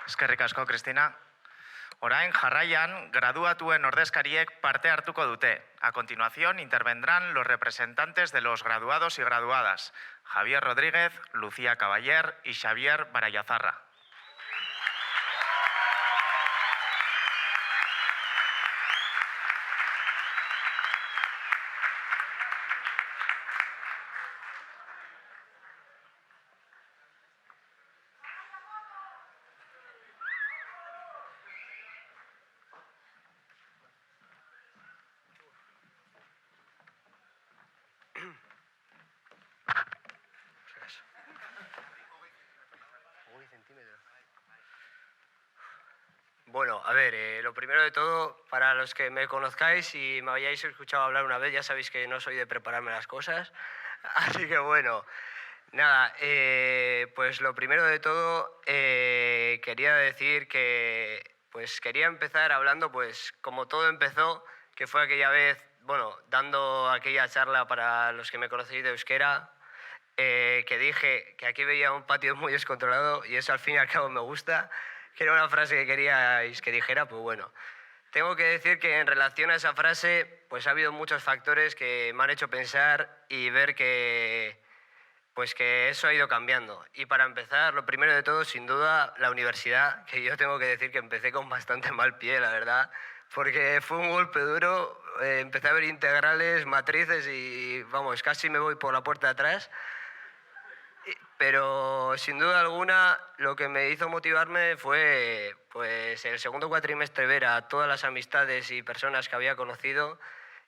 [SPEAKER 1] Eskerrik asko, Cristina. Orain, jarraian, graduatuen ordezkariek parte hartuko dute. A continuación, intervendrán los representantes de los graduados y graduadas, Javier Rodríguez, Lucía Caballer y Xavier Barayazarra.
[SPEAKER 7] Bueno, a ver, lo primero de todo, para los que me conozcáis y me hayáis escuchado hablar una vez, ya sabéis que no soy de prepararme las cosas. Así que bueno, nada, pues lo primero de todo, quería decir que pues quería empezar hablando pues como todo empezó, que fue aquella vez, bueno, dando aquella charla para los que me conocéis de euskera, que dije que aquí veía un patio muy descontrolado y eso al fin y al cabo me gusta, que era una frase que queríais que dijera, pues bueno. Tengo que decir que en relación a esa frase, pues ha habido muchos factores que me han hecho pensar y ver que, pues que eso ha ido cambiando. Y para empezar, lo primero de todo, sin duda, la universidad, que yo tengo que decir que empecé con bastante mal pie, la verdad, porque fue un golpe duro, empecé a ver integrales, matrices y, vamos, casi me voy por la puerta de atrás. Pero sin duda alguna lo que me hizo motivarme fue pues el segundo cuatrimestre ver a todas las amistades y personas que había conocido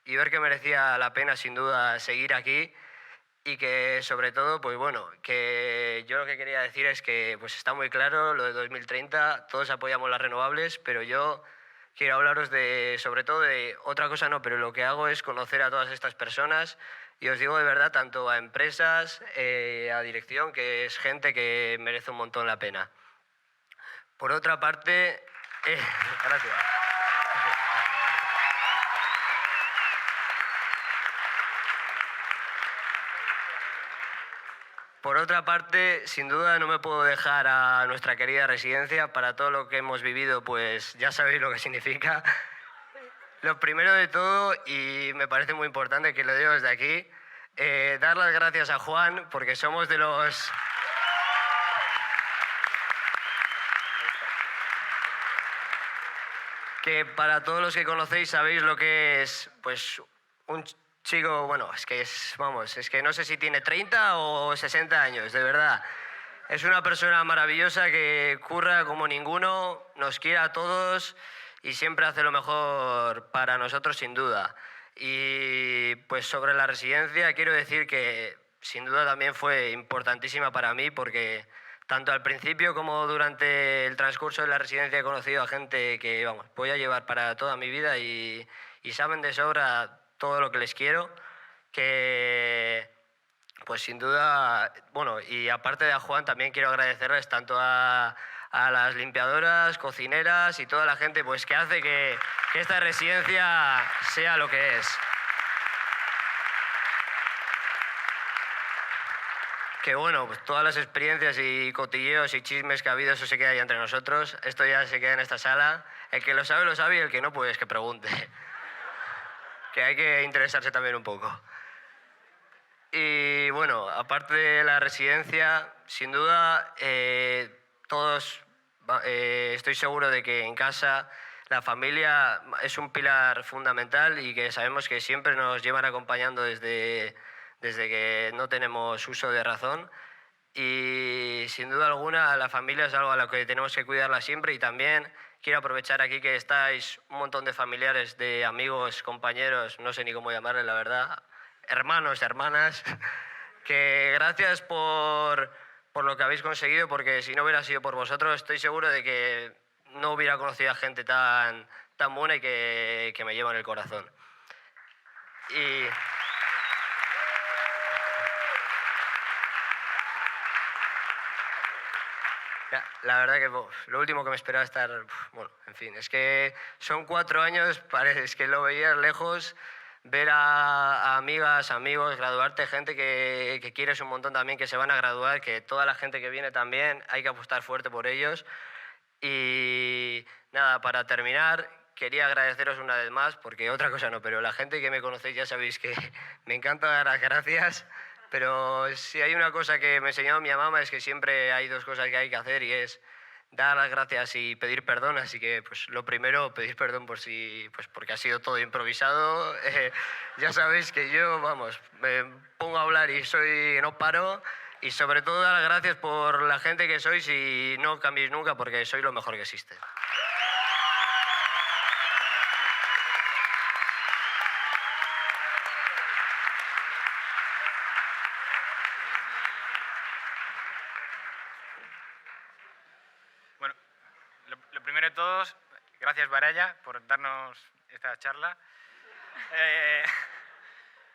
[SPEAKER 7] y ver que merecía la pena sin duda seguir aquí y que sobre todo pues bueno, que yo lo que quería decir es que pues está muy claro lo de 2030, todos apoyamos las renovables, pero yo quiero hablaros sobre todo de otra cosa, no, pero lo que hago es conocer a todas estas personas y os digo de verdad, tanto a empresas, a dirección, que es gente que merece un montón la pena. Por otra parte... gracias. Por otra parte, sin duda no me puedo dejar a nuestra querida residencia. Para todo lo que hemos vivido, pues ya sabéis lo que significa. Lo primero de todo, y me parece muy importante que lo digo desde aquí, dar las gracias a Juan, porque somos de los... que para todos los que conocéis sabéis lo que es, pues, un chico, bueno, es que no sé si tiene 30 o 60 años, de verdad. Es una persona maravillosa que curra como ninguno, nos quiere a todos y siempre hace lo mejor para nosotros, sin duda. Y pues sobre la residencia quiero decir que sin duda también fue importantísima para mí porque tanto al principio como durante el transcurso de la residencia he conocido a gente que, vamos, voy a llevar para toda mi vida y saben de sobra todo lo que les quiero, que pues sin duda, bueno, y aparte de a Juan también quiero agradecerles tanto a las limpiadoras, cocineras y toda la gente pues que hace que esta residencia sea lo que es. Que bueno, pues todas las experiencias y cotilleos y chismes que ha habido, eso se queda ya entre nosotros. Esto ya se queda en esta sala. El que lo sabe y el que no, pues que pregunte. Que hay que interesarse también un poco. Y bueno, aparte de la residencia, sin duda, todos estoy seguro de que en casa la familia es un pilar fundamental y que sabemos que siempre nos llevan acompañando desde que no tenemos uso de razón. Y sin duda alguna la familia es algo a lo que tenemos que cuidarla siempre y también quiero aprovechar aquí que estáis un montón de familiares, de amigos, compañeros, no sé ni cómo llamarles la verdad, hermanos, hermanas, que gracias por lo que habéis conseguido, porque si no hubiera sido por vosotros estoy seguro de que no hubiera conocido a gente tan buena y que me lleva en el corazón. Y... la verdad que lo último que me esperaba estar... Bueno, en fin, es que son 4 años, es que lo veías lejos, ver a amigas, amigos, graduarte, gente que quieres un montón también, que se van a graduar, que toda la gente que viene también, hay que apostar fuerte por ellos. Y nada, para terminar, quería agradeceros una vez más, porque otra cosa no, pero la gente que me conocéis ya sabéis que me encanta dar las gracias. Pero si hay una cosa que me enseñó mi mamá es que siempre hay 2 cosas que hay que hacer y es dar las gracias y pedir perdón. Así que pues lo primero, pedir perdón porque ha sido todo improvisado. Ya sabéis que yo, vamos, me pongo a hablar y no paro. Y sobre todo dar las gracias por la gente que sois y no cambiéis nunca porque sois lo mejor que existe.
[SPEAKER 8] Lo primero de todos, gracias Baraya por darnos esta charla.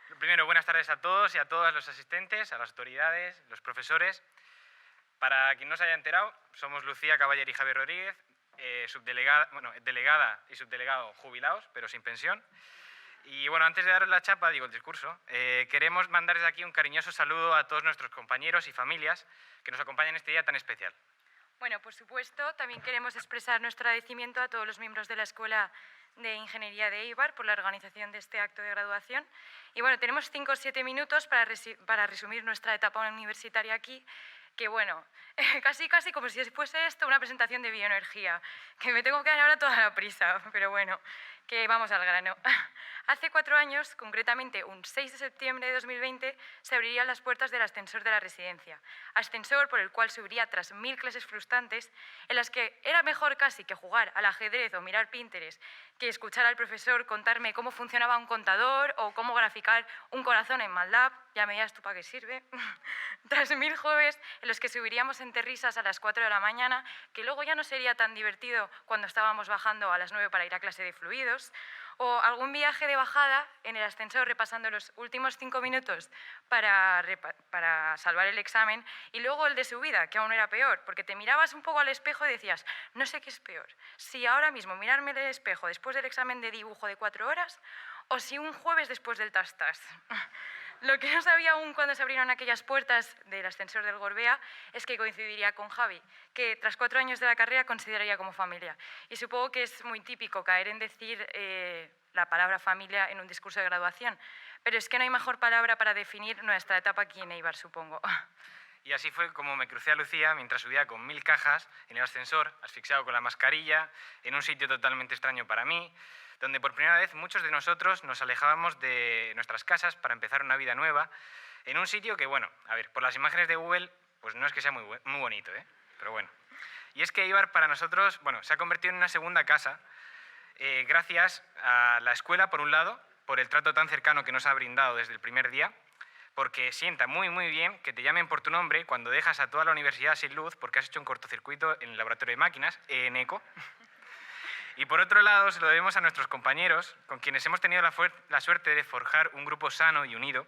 [SPEAKER 8] Lo primero, buenas tardes a todos y a todas los asistentes, a las autoridades, los profesores. Para quien no se haya enterado, somos Lucía Caballer y Javier Rodríguez, delegada y subdelegado jubilados, pero sin pensión. Y bueno, antes de daros la chapa, el discurso, queremos mandar desde aquí un cariñoso saludo a todos nuestros compañeros y familias que nos acompañan en este día tan especial.
[SPEAKER 9] Bueno, por supuesto, también queremos expresar nuestro agradecimiento a todos los miembros de la Escuela de Ingeniería de Eibar por la organización de este acto de graduación. Y bueno, tenemos 5 o 7 minutos para resumir nuestra etapa universitaria aquí, que bueno, casi como si fuese esto una presentación de bioenergía, que me tengo que dar ahora toda la prisa, pero bueno, que vamos al grano. Hace 4 años, concretamente un 6 de septiembre de 2020, se abrirían las puertas del ascensor de la residencia. Ascensor por el cual subiría tras 1000 clases frustrantes, en las que era mejor casi que jugar al ajedrez o mirar Pinterest que escuchar al profesor contarme cómo funcionaba un contador o cómo graficar un corazón en MATLAB. ya me dirás tú para qué sirve, tras 1000 jueves en los que subiríamos entre risas a las 4 de la mañana, que luego ya no sería tan divertido cuando estábamos bajando a las 9 para ir a clase de fluidos, o algún viaje de bajada en el ascensor repasando los últimos 5 minutos para salvar el examen, y luego el de subida, que aún era peor, porque te mirabas un poco al espejo y decías, no sé qué es peor, si ahora mismo mirarme en el espejo después del examen de dibujo de 4 horas o si un jueves después del tas-tas. Lo que no sabía aún cuando se abrieron aquellas puertas del ascensor del Gorbea es que coincidiría con Javi, que tras 4 años de la carrera consideraría como familia. Y supongo que es muy típico caer en decir la palabra familia en un discurso de graduación, pero es que no hay mejor palabra para definir nuestra etapa aquí en Eibar, supongo.
[SPEAKER 8] Y así fue como me crucé a Lucía mientras subía con 1000 cajas en el ascensor, asfixiado con la mascarilla, en un sitio totalmente extraño para mí, donde por primera vez muchos de nosotros nos alejábamos de nuestras casas para empezar una vida nueva, en un sitio que, bueno, a ver, por las imágenes de Google, pues no es que sea muy bonito, ¿eh? Pero bueno. Y es que Eibar para nosotros, bueno, se ha convertido en una segunda casa, gracias a la escuela, por un lado, por el trato tan cercano que nos ha brindado desde el primer día, porque sienta muy, muy bien que te llamen por tu nombre cuando dejas a toda la universidad sin luz porque has hecho un cortocircuito en el laboratorio de máquinas, en ECO. Y por otro lado, se lo debemos a nuestros compañeros, con quienes hemos tenido la suerte de forjar un grupo sano y unido,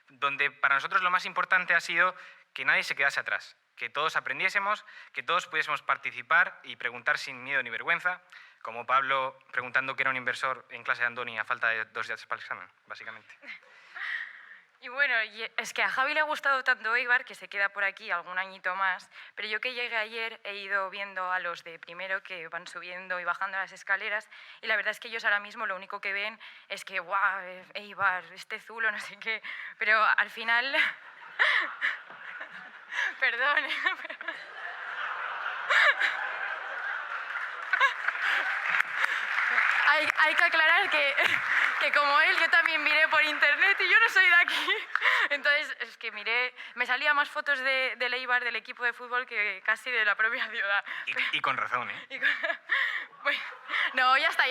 [SPEAKER 8] donde para nosotros lo más importante ha sido que nadie se quedase atrás, que todos aprendiésemos, que todos pudiésemos participar y preguntar sin miedo ni vergüenza, como Pablo preguntando qué era un inversor en clase de Andoni a falta de 2 días para el examen, básicamente.
[SPEAKER 9] Y bueno, es que a Javi le ha gustado tanto Eibar que se queda por aquí algún añito más, pero yo que llegué ayer he ido viendo a los de primero que van subiendo y bajando las escaleras y la verdad es que ellos ahora mismo lo único que ven es que, guau, Eibar, este zulo, no sé qué, pero al final... Perdón, Hay que aclarar que como él, yo también miré por internet y yo no soy de aquí. Entonces, es que miré, me salían más fotos del Eibar, del equipo de fútbol, que casi de la propia ciudad.
[SPEAKER 8] Y con razón, ¿eh?
[SPEAKER 9] No, ya está.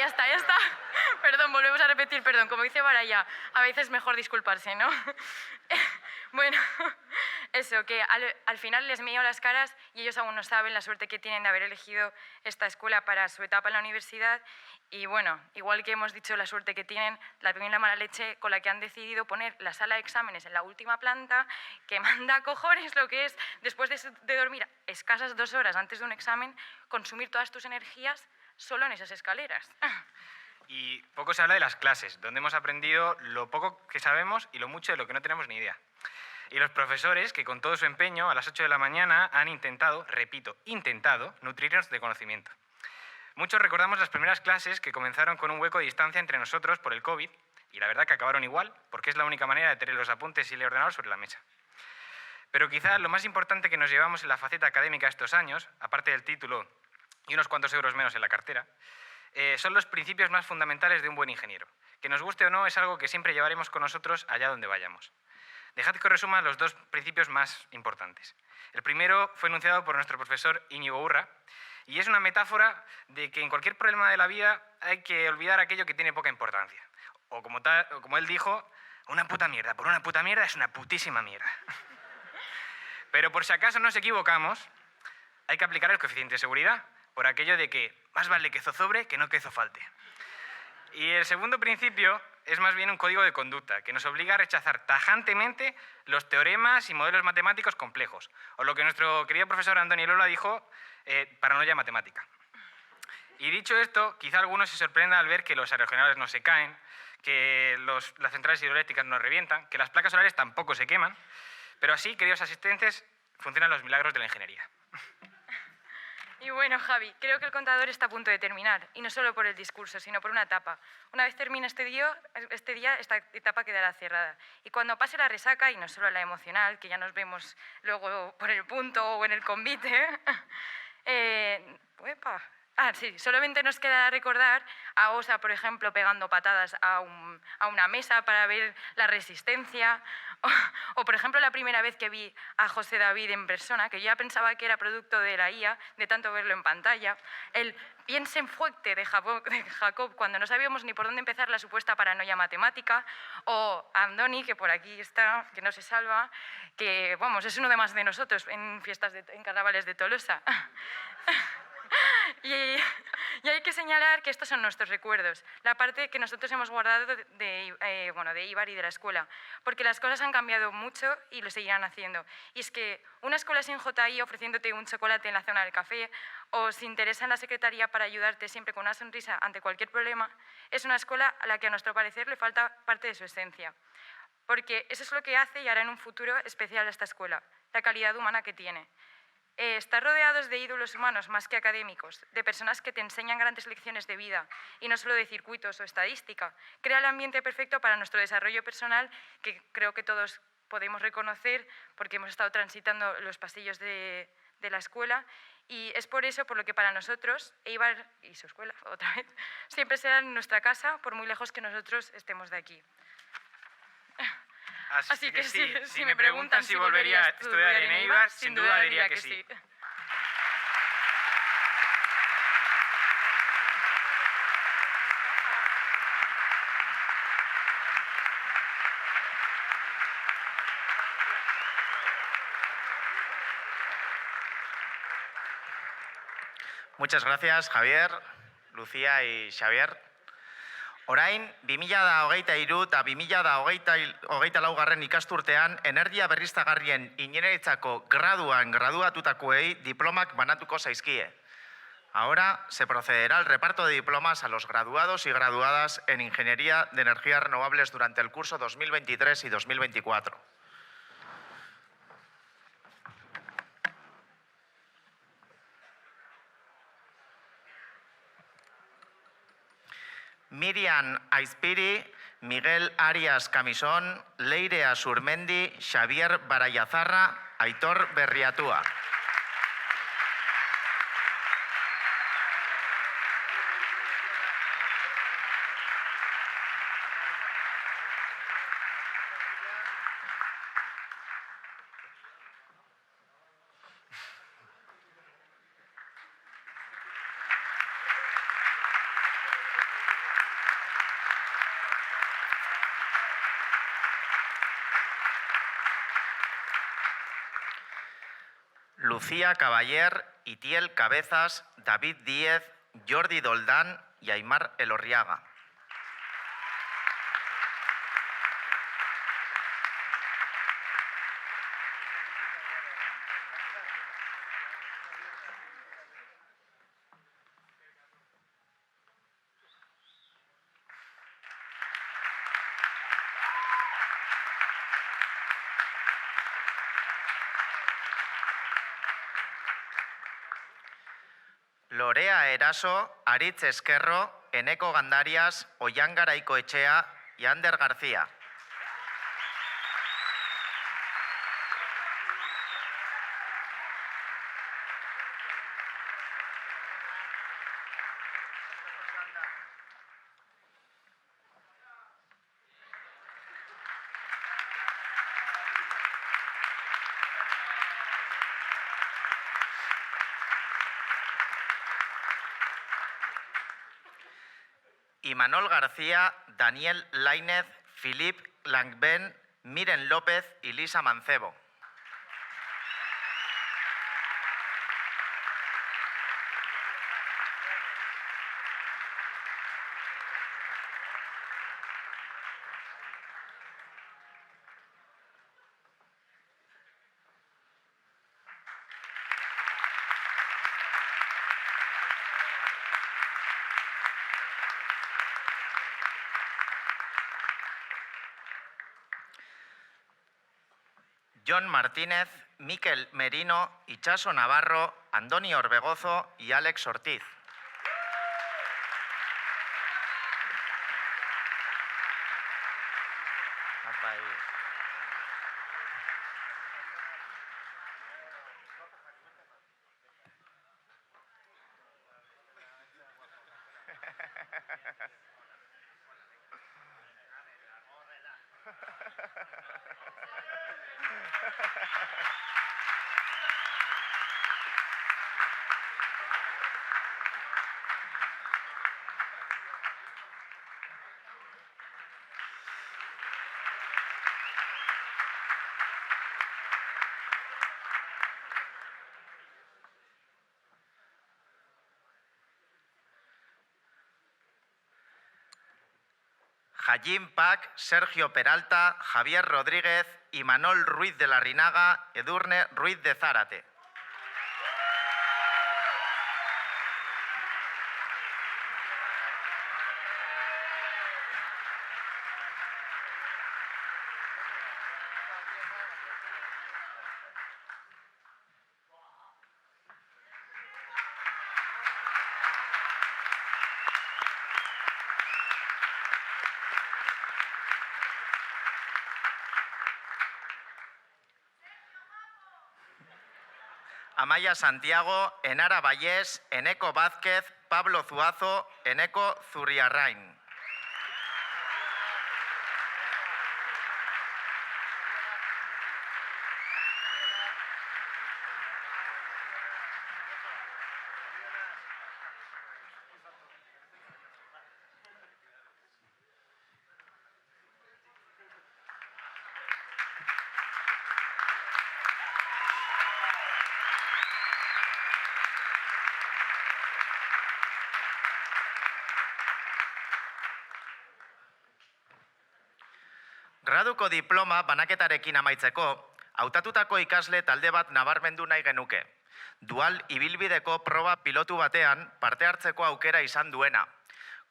[SPEAKER 9] Perdón, volvemos a repetir, perdón. Como dice Baraya, a veces es mejor disculparse, ¿no? Bueno, eso, que al final les miro las caras y ellos aún no saben la suerte que tienen de haber elegido esta escuela para su etapa en la universidad. Y bueno, igual que hemos dicho la suerte que tienen, la primera mala leche con la que han decidido poner la sala de exámenes en la última planta, que manda cojones lo que es, después de dormir escasas 2 horas antes de un examen, consumir todas tus energías solo en esas escaleras.
[SPEAKER 8] Y poco se habla de las clases, donde hemos aprendido lo poco que sabemos y lo mucho de lo que no tenemos ni idea. Y los profesores, que con todo su empeño, a las 8 de la mañana, han intentado, repito, nutrirnos de conocimiento. Muchos recordamos las primeras clases que comenzaron con un hueco de distancia entre nosotros por el COVID, y la verdad que acabaron igual, porque es la única manera de tener los apuntes y el ordenador sobre la mesa. Pero quizás lo más importante que nos llevamos en la faceta académica estos años, aparte del título y unos cuantos euros menos en la cartera, son los principios más fundamentales de un buen ingeniero. Que nos guste o no, es algo que siempre llevaremos con nosotros allá donde vayamos. Dejad que os resuma los 2 principios más importantes. El primero fue enunciado por nuestro profesor Íñigo Urra, y es una metáfora de que en cualquier problema de la vida hay que olvidar aquello que tiene poca importancia. O como él dijo, una puta mierda. Por una puta mierda es una putísima mierda. Pero por si acaso nos equivocamos, hay que aplicar el coeficiente de seguridad, por aquello de que más vale que zozobre que no que zofalte. Y el segundo principio es más bien un código de conducta que nos obliga a rechazar tajantemente los teoremas y modelos matemáticos complejos, o lo que nuestro querido profesor Andoni Lola dijo, paranoia matemática. Y dicho esto, quizá algunos se sorprendan al ver que los aerogeneradores no se caen, que las centrales hidroeléctricas no revientan, que las placas solares tampoco se queman, pero así, queridos asistentes, funcionan los milagros de la ingeniería.
[SPEAKER 9] Y bueno, Javi, creo que el contador está a punto de terminar, y no solo por el discurso, sino por una etapa. Una vez termine este día, esta etapa quedará cerrada. Y cuando pase la resaca, y no solo la emocional, que ya nos vemos luego por el punto o en el convite, Sí, solamente nos queda recordar a Osa, por ejemplo, pegando patadas a una mesa para ver la resistencia, o, por ejemplo, la primera vez que vi a José David en persona, que yo ya pensaba que era producto de la IA, de tanto verlo en pantalla, el piensen fuerte de Jacob, cuando no sabíamos ni por dónde empezar la supuesta paranoia matemática, o Andoni, que por aquí está, que no se salva, que, vamos, es uno de más de nosotros en en carnavales de Tolosa. Y hay que señalar que estos son nuestros recuerdos, la parte que nosotros hemos guardado de Eibar y de la escuela, porque las cosas han cambiado mucho y lo seguirán haciendo. Y es que una escuela sin JI ofreciéndote un chocolate en la zona del café o se interesa en la secretaría para ayudarte siempre con una sonrisa ante cualquier problema, es una escuela a la que a nuestro parecer le falta parte de su esencia. Porque eso es lo que hace y hará en un futuro especial a esta escuela, la calidad humana que tiene. Estar rodeados de ídolos humanos más que académicos, de personas que te enseñan grandes lecciones de vida y no solo de circuitos o estadística, crea el ambiente perfecto para nuestro desarrollo personal que creo que todos podemos reconocer porque hemos estado transitando los pasillos de la escuela y es por eso por lo que para nosotros, Eibar y su escuela, otra vez, siempre serán nuestra casa por muy lejos que nosotros estemos de aquí. Así que sí, si me preguntan si volvería a estudiar en Eibar, sin duda diría que sí.
[SPEAKER 1] Muchas gracias, Javier, Lucía y Xavier. Orain, 2023 eta 2024 ikasturtean energia berriztagarrien ingeniaritzako graduatutakoei diplomak banatuko zaizkie. Ahora se procederá al reparto de diplomas a los graduados y graduadas en Ingeniería de Energías Renovables durante el curso 2023 y 2024. Miriam Aizpiri, Miguel Arias Camisón, Leire Asurmendi, Xavier Barayazarra, Aitor Berriatúa. Lucía Caballer, Itiel Cabezas, David Díez, Jordi Doldán y Aimar Elorriaga. Lorea Eraso, Aritz Esquerro, Eneko Gandarias, Ollán Garaikoetxea y Ander García. Imanol García, Daniel Lainez, Philip Langben, Miren López y Lisa Mancebo. John Martínez, Miquel Merino, Itxaso Navarro, Andoni Orbegozo y Alex Ortiz. Jayín Pac, Sergio Peralta, Javier Rodríguez, Imanol Ruiz de la Rinaga, Edurne Ruiz de Zárate. Amaya Santiago, Enara Vallés, Eneco Vázquez, Pablo Zuazo, Eneco Zurriarrain. Graduko diploma banaketarekin amaitzeko, hautatutako ikasle talde bat nabarmendu nahi genuke. Dual ibilbideko proba pilotu batean parte hartzeko aukera izan duena.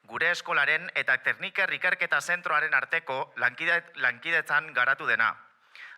[SPEAKER 1] Gure eskolaren eta Tekniker ikerketa zentroaren arteko lankidetzan garatu dena.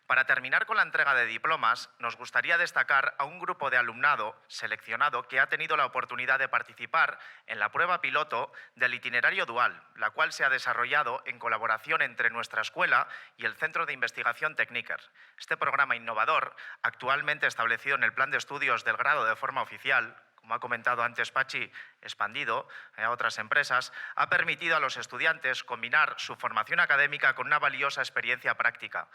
[SPEAKER 1] Para terminar con la entrega de diplomas, nos gustaría destacar a un grupo de alumnado seleccionado que ha tenido la oportunidad de participar en la prueba piloto del itinerario dual, la cual se ha desarrollado en colaboración entre nuestra escuela y el Centro de Investigación Tekniker. Este programa innovador, actualmente establecido en el plan de estudios del grado de forma oficial, como ha comentado antes Pachi, expandido a otras empresas, ha permitido a los estudiantes combinar su formación académica con una valiosa experiencia práctica.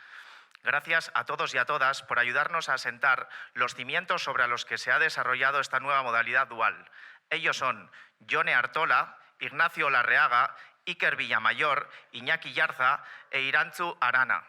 [SPEAKER 1] Gracias a todos y a todas por ayudarnos a asentar los cimientos sobre los que se ha desarrollado esta nueva modalidad dual. Ellos son Jone Artola, Ignacio Larreaga, Iker Villamayor, Iñaki Yarza e Irantzu Arana.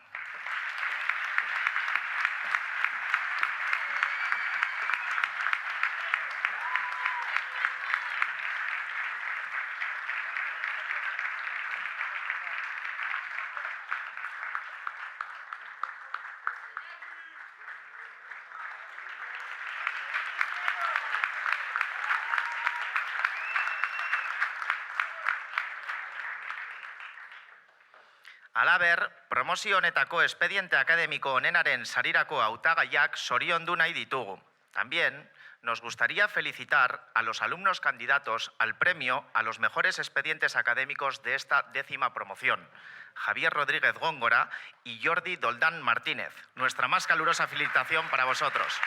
[SPEAKER 1] Halaber, promozio honetako espediente akademiko onenaren sarirako hautagaiak zoriondu nahi ditugu. También nos gustaría felicitar a los alumnos candidatos al premio a los mejores expedientes académicos de esta 10ª promoción, Javier Rodríguez Góngora y Jordi Doldán Martínez. Nuestra más calurosa felicitación para vosotros.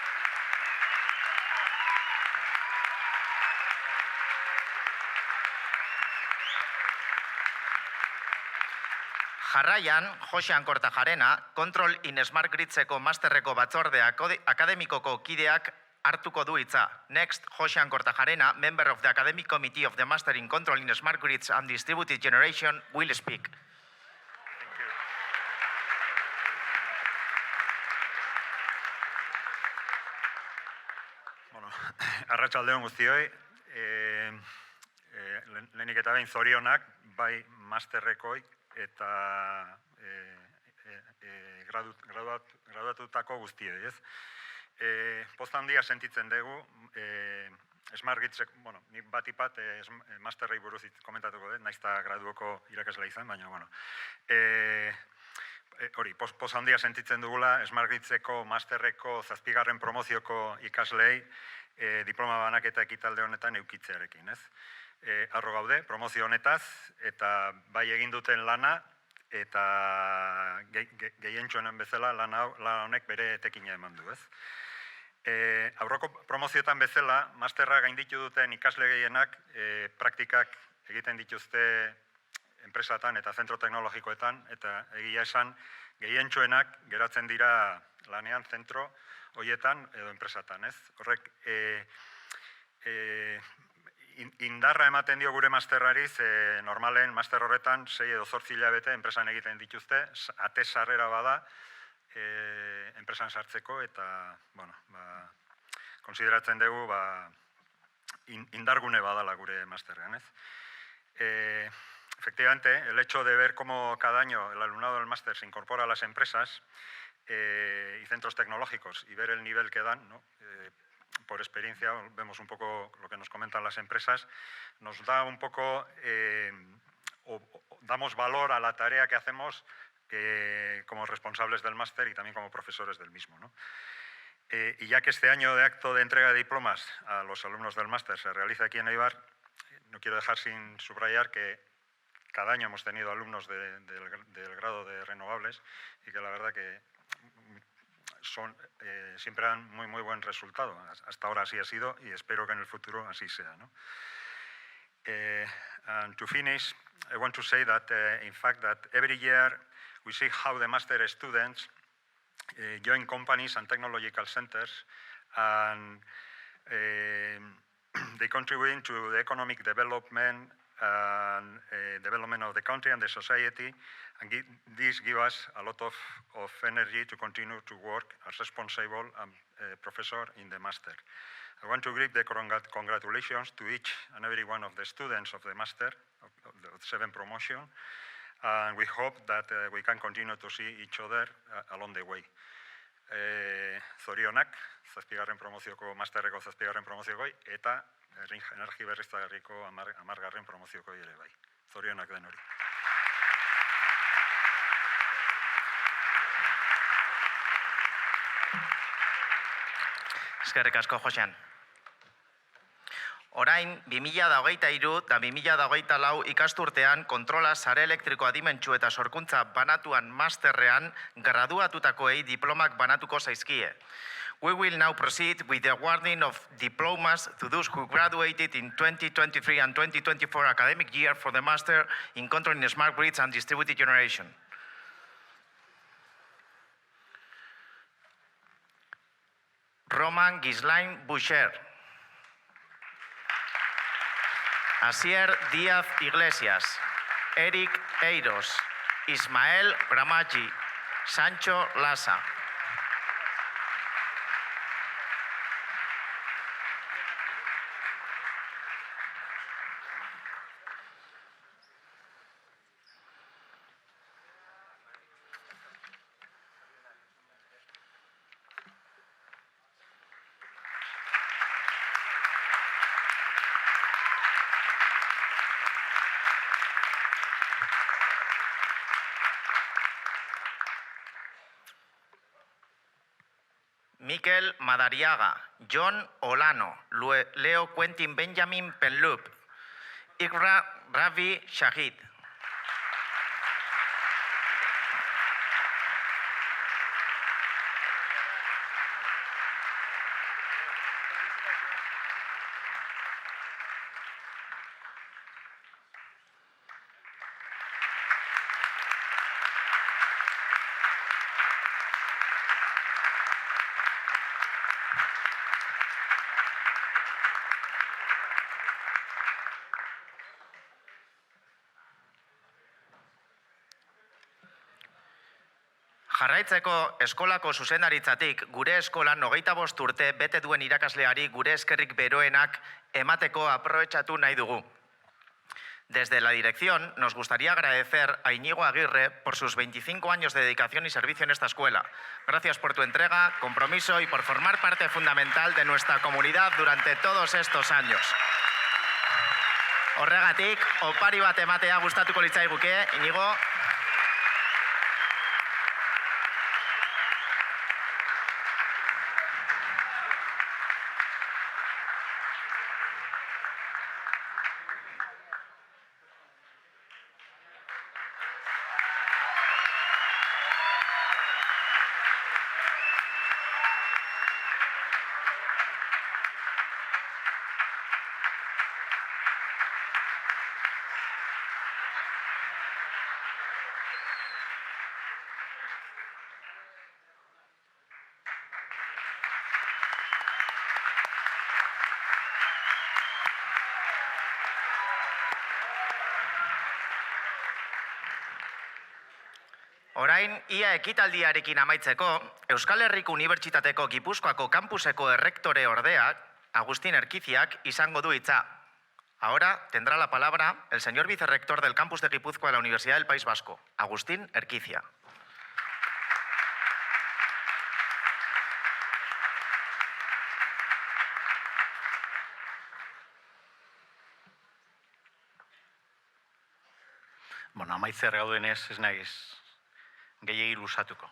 [SPEAKER 1] Jarraian, Josean Kortajarena, Control in Smart Gridseko masterreko batzorde akademikoko kideak hartuko du hitza. Next, Josean Kortajarena, member of the Academic Committee of the Master in Control in Smart Grids and Distributed Generation, will speak.
[SPEAKER 10] Bueno, arratsaldeon guztioi, lehenik eta behin zorionak, bai masterrekoik eta graduatutako guztioi, ez? Posta handia sentitzen dugu, Smart Gridsek, bueno, nik batipat masterrei buruz komentatuko dut, naizta graduoko irakasle izan, baina, bueno. Hori, posta handia sentitzen dugula, Smart Gridseko masterreko 7. promozioko ikaslei diploma banaketa ekitalde honetan eukitzearekin, ez? Arro gaude, promozio honetaz, eta bai egin duten lana, eta gehientsuenen bezala lan honek bere etekina eman du, ez? Aurroko promozioetan bezala, masterra gainditu duten ikasle gehienak praktikak egiten dituzte enpresatan eta zentro teknologikoetan, eta egia esan gehientsuenak geratzen dira lanean zentro horietan edo enpresatan, ez? Horrek indarra ematen dio gure masterrari, normalen master horretan 6 edo 8 hilabete enpresan egiten dituzte, ate sarrera bada enpresan sartzeko, eta, bueno, konsideratzen dugu, indargune badala gure masterrean, ez? efectivamente, el hecho de ver cómo cada año el alumnado del máster se incorpora a las empresas y centros tecnológicos y ver el nivel que dan, ¿no? Por experiencia, vemos un poco lo que nos comentan las empresas, nos da un poco, damos valor a la tarea que hacemos como responsables del máster y también como profesores del mismo, ¿no? Y ya que este año de acto de entrega de diplomas a los alumnos del máster se realiza aquí en Eibar, no quiero dejar sin subrayar que cada año hemos tenido alumnos del grado de renovables y que la verdad que siempre dan muy buen resultado. Hasta ahora así ha sido y espero que en el futuro así sea, ¿no? And to finish, I want to say that, in fact, that every year we see how the master students join companies and technological centers, and they contribute to the economic development and development of the country and the society, and this gives us a lot of energy to continue to work as responsible professor in the master. I want to give the congratulations to each and every one of the students of the master, of the 7 promotion, and we hope that we can continue to see each other along the way. Zorionak, 7. promozioko, masterreko 7. promoziokoi, eta energi berriztagarriko 10. promoziokoi ere bai. Zorionak den hori.
[SPEAKER 1] Eskerrik asko, Josean. Orain, 2023 eta 2024 ikasturtean kontrola sare elektriko adimentsu eta sorkuntza banatuan masterrean graduatutakoei diplomak banatuko zaizkie. We will now proceed with the awarding of diplomas to those who graduated in 2023 and 2024 academic year for the Master in Controlling Smart Grids and Distributed Generation. Roman Ghislain Boucher. Asier Díaz Iglesias. Eric Eiros. Ismael Bramachi. Sancho Lasa. Miquel Madariaga, John Olano, Leo Quentin Benjamin Penlup, Iqra Ravi Shahid. Jarraitzeko eskolako zuzendaritzatik gure eskolan 25 urte bete duen irakasleari gure eskerrik beroenak emateko aprobetxatu nahi dugu. Desde la dirección nos gustaría agradecer a Íñigo Aguirre por sus 25 años de dedicación y servicio en esta escuela. Gracias por tu entrega, compromiso y por formar parte fundamental de nuestra comunidad durante todos estos años. Horregatik, opari bat ematea gustatuko litzaiguke, Íñigo. Orain, ia ekitaldiarekin amaitzeko, Euskal Herriko Unibertsitateko Gipuzkoako kampuseko errektore ordeak, Agustin Erkiziak, izango du hitza. Ahora tendrá la palabra el señor vicerrector del campus de Guipúzcoa de la Universidad del País Vasco, Agustín Erquicia.
[SPEAKER 11] Bueno, amaitzer gaudenez ez naiz gehiegi luzatuko.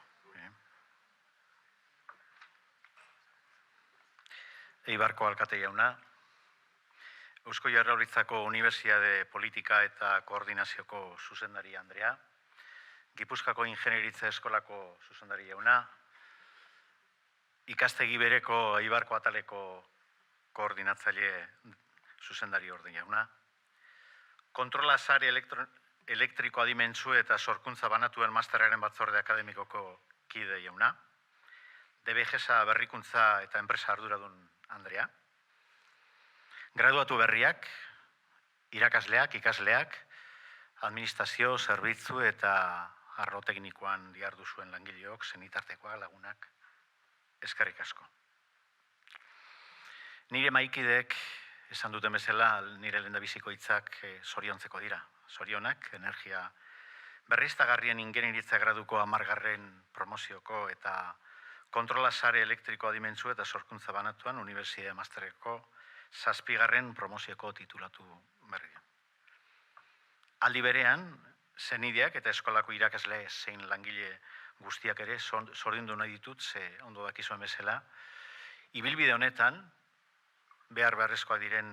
[SPEAKER 11] Eibarko alkate jauna, Eusko Jaurlaritzako Unibertsitate Politika eta Koordinazioko zuzendari Andrea, Gipuzkoako Ingenieritza Eskolako zuzendari jauna, ikastegi bereko Eibarko ataleko koordinatzaile zuzendari orde jauna, kontrola sare elektriko adimentsu eta sorkuntza banatuen masterraren batzorde akademikoko kide jauna, DBGESA berrikuntza eta enpresa arduradun Andrea, graduatu berriak, irakasleak, ikasleak, administrazio, zerbitzu eta arlo teknikoan dihardu zuen langileok, senitartekoak, lagunak, eskerrik asko. Nire maikideek esan duten bezala, nire lehendabiziko hitzak zoriontzeko dira. Zorionak, energia berriztagarrien ingenieritza graduko 10. promozioko eta kontrola sare elektriko adimentsu eta sorkuntza banatuan Unibertsitate Masterreko 7. promozioko titulatu berri. Aldi berean, senideak eta eskolako irakasle zein langile guztiak ere zoriondu nahi ditut, ze ondo dakizuen bezala, ibilbide honetan behar beharrezkoak diren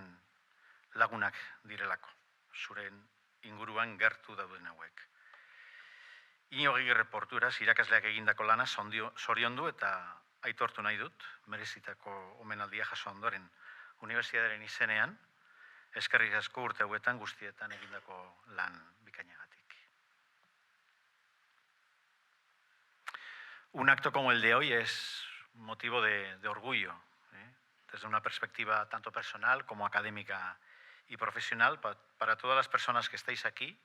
[SPEAKER 11] lagunak direlako, zuren inguruan gertu dauden hauek. Iñogi Reporturaz irakasleak egindako lana zoriondu eta aitortu nahi dut, merezitako omenaldia jaso ondoren unibertsitatearen izenean, eskerrik asko urte hauetan guztietan egindako lan bikainagatik. Un acto como el de hoy es motivo de orgullo, desde una perspectiva tanto personal como académica y profesional, para todas las personas que estáis aquí,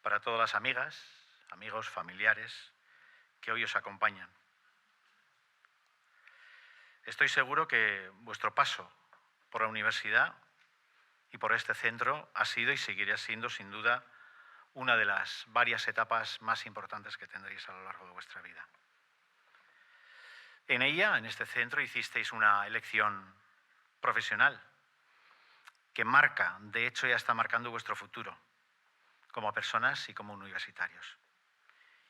[SPEAKER 11] para todas las amigas, amigos, familiares que hoy os acompañan. Estoy seguro que vuestro paso por la universidad y por este centro ha sido y seguirá siendo, sin duda, una de las varias etapas más importantes que tendréis a lo largo de vuestra vida. En ella, en este centro, hicisteis una elección profesional que marca, de hecho ya está marcando vuestro futuro, como personas y como universitarios.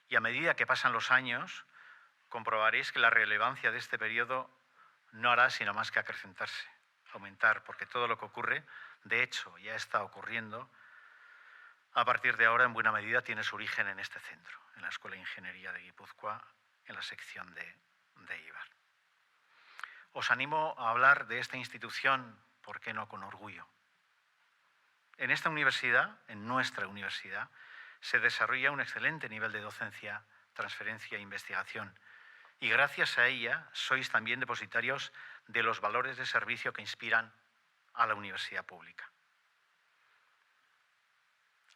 [SPEAKER 11] Y a medida que pasan los años, comprobaréis que la relevancia de este periodo no hará sino más que acrecentarse, aumentar, porque todo lo que ocurre, de hecho, ya está ocurriendo, a partir de ahora, en buena medida, tiene su origen en este centro, en la Escuela de Ingeniería de Guipúzcoa, en la sección de Eibar. Os animo a hablar de esta institución, ¿por qué no con orgullo? En esta universidad, en nuestra universidad, se desarrolla un excelente nivel de docencia, transferencia e investigación. Y gracias a ella sois también depositarios de los valores de servicio que inspiran a la universidad pública.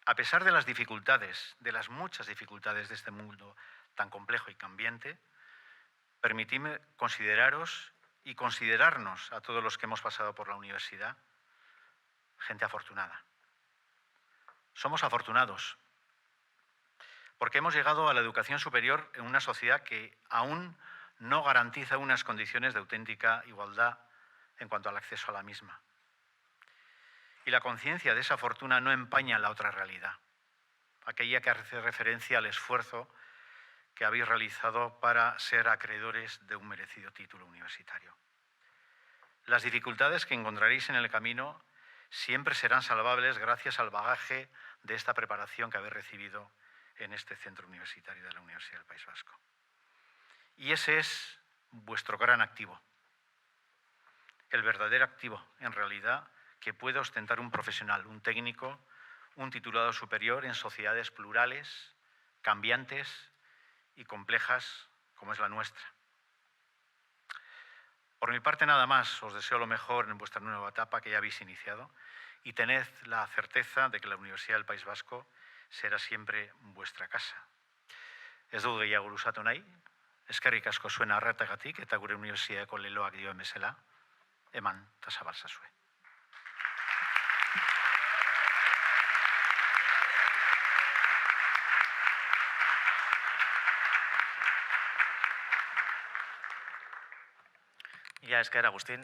[SPEAKER 11] A pesar de las dificultades, de las muchas dificultades de este mundo tan complejo y cambiante, permitidme consideraros y considerarnos a todos los que hemos pasado por la universidad gente afortunada. Somos afortunados porque hemos llegado a la educación superior en una sociedad que aún no garantiza unas condiciones de auténtica igualdad en cuanto al acceso a la misma. Y la conciencia de esa fortuna no empaña la otra realidad, aquella que hace referencia al esfuerzo que habéis realizado para ser acreedores de un merecido título universitario. Las dificultades que encontraréis en el camino siempre serán salvables gracias al bagaje de esta preparación que habéis recibido en este centro universitario de la Universidad del País Vasco. Y ese es vuestro gran activo, el verdadero activo, en realidad, que puede ostentar un profesional, un técnico, un titulado superior en sociedades plurales, cambiantes y complejas como es la nuestra. Por mi parte, nada más, os deseo lo mejor en vuestra nueva etapa que ya habéis iniciado y tened la certeza de que la Universidad del País Vasco será siempre vuestra casa. Ez dut gehiago luzatu nahi, eskerrik asko zuen arretagatik eta gure unibertsitateko leloak dioen bezala, eman eta zabaltzazue.
[SPEAKER 1] Mila esker, Agustin.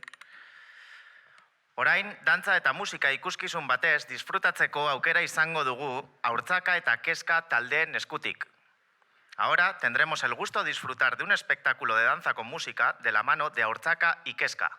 [SPEAKER 1] Orain, dantza eta musika ikuskizun batez disfrutatzeko aukera izango dugu Haurtzaka eta Kezka taldeen eskutik. Ahora tendremos el gusto de disfrutar de un espectáculo de danza con música de la mano de Haurtzaka y Kezka.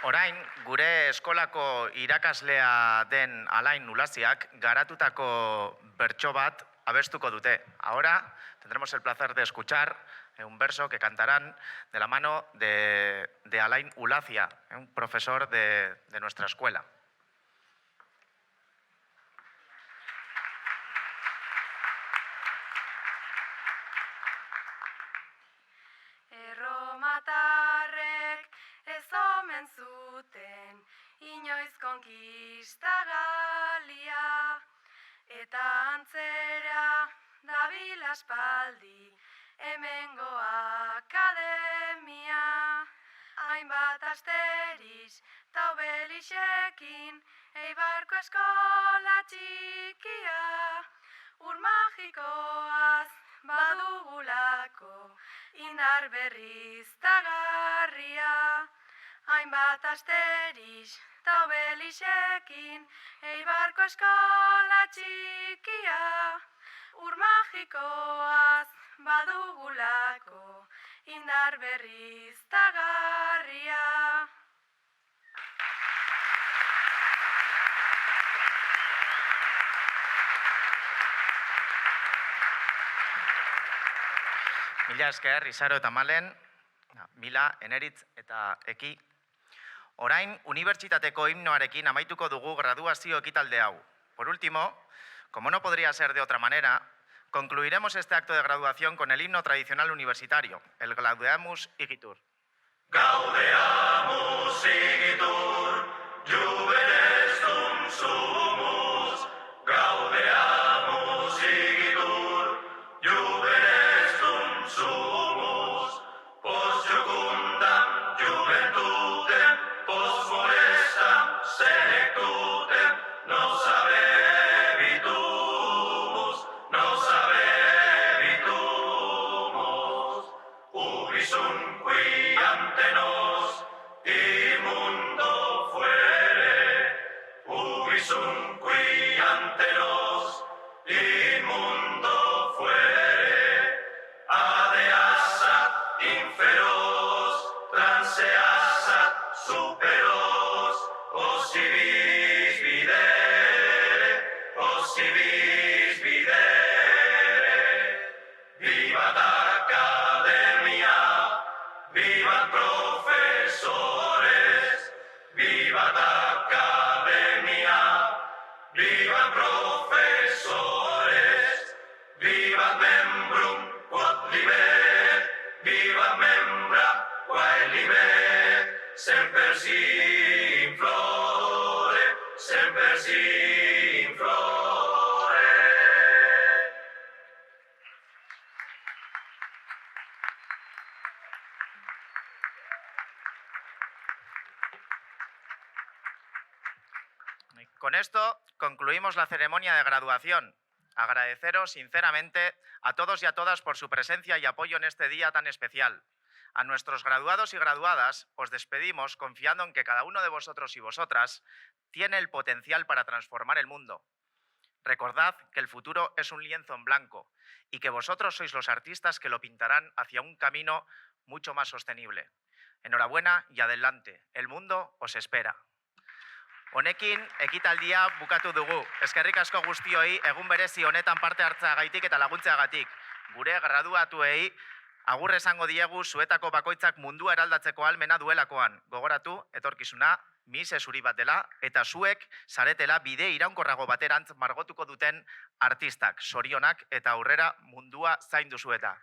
[SPEAKER 1] Orain, gure eskolako irakaslea den Alain Ulaziak garatutako bertso bat abestuko dute. Ahora tendremos el placer de escuchar un verso que cantarán de la mano de Alain Ulazia, un profesor de nuestra escuela.
[SPEAKER 12] Erromatarrek ez omen zuten inoiz konkistagalia, eta antzera dabil aspaldi hemengo akademia. Hainbat asteriz ta obelixekin Eibarko eskola txikia, ur magikoaz badugulako indar berriztagarria. Hainbat asteriz ta obelixekin Eibarko eskola txikia, ur magikoaz badugulako indar berriztagarria.
[SPEAKER 1] Mila esker, Izaro eta Malen, Mila, Eneritz eta Eki. Orain, unibertsitateko himnoarekin amaituko dugu graduazio ekitalde hau. Por último, como no podría ser de otra manera, concluiremos este acto de graduación con el himno tradicional universitario, el Gaudeamus Igitur.
[SPEAKER 13] Gaudeamus Igitur, juvenes dum sumus. Gaudeamus Igitur, juvenes dum sumus. Post jucundam juventutem, post molestam senectutem, nos habebitumus, nos habebitumus. Ubi sunt qui ante nos, semper sin flore, semper sin flore.
[SPEAKER 1] Con esto concluimos la ceremonia de graduación. Agradeceros sinceramente a todos y a todas por su presencia y apoyo en este día tan especial. A nuestros graduados y graduadas os despedimos confiando en que cada uno de vosotros y vosotras tiene el potencial para transformar el mundo. Recordad que el futuro es un lienzo en blanco y que vosotros sois los artistas que lo pintarán hacia un camino mucho más sostenible. Enhorabuena y adelante. El mundo os espera. Honekin, ekitaldia bukatu dugu. Eskerrik asko guztioi, egun berezi honetan parte hartzeagatik eta laguntzeagatik. Gure graduatuei agur esango diegu zuetako bakoitzak mundua eraldatzeko ahalmena duelakoan. Gogoratu, etorkizuna, mise zuri bat dela, eta zuek zaretela bide iraunkorrago baterantz margotuko duten artistak, sorionak eta aurrera mundua zaindu zueta.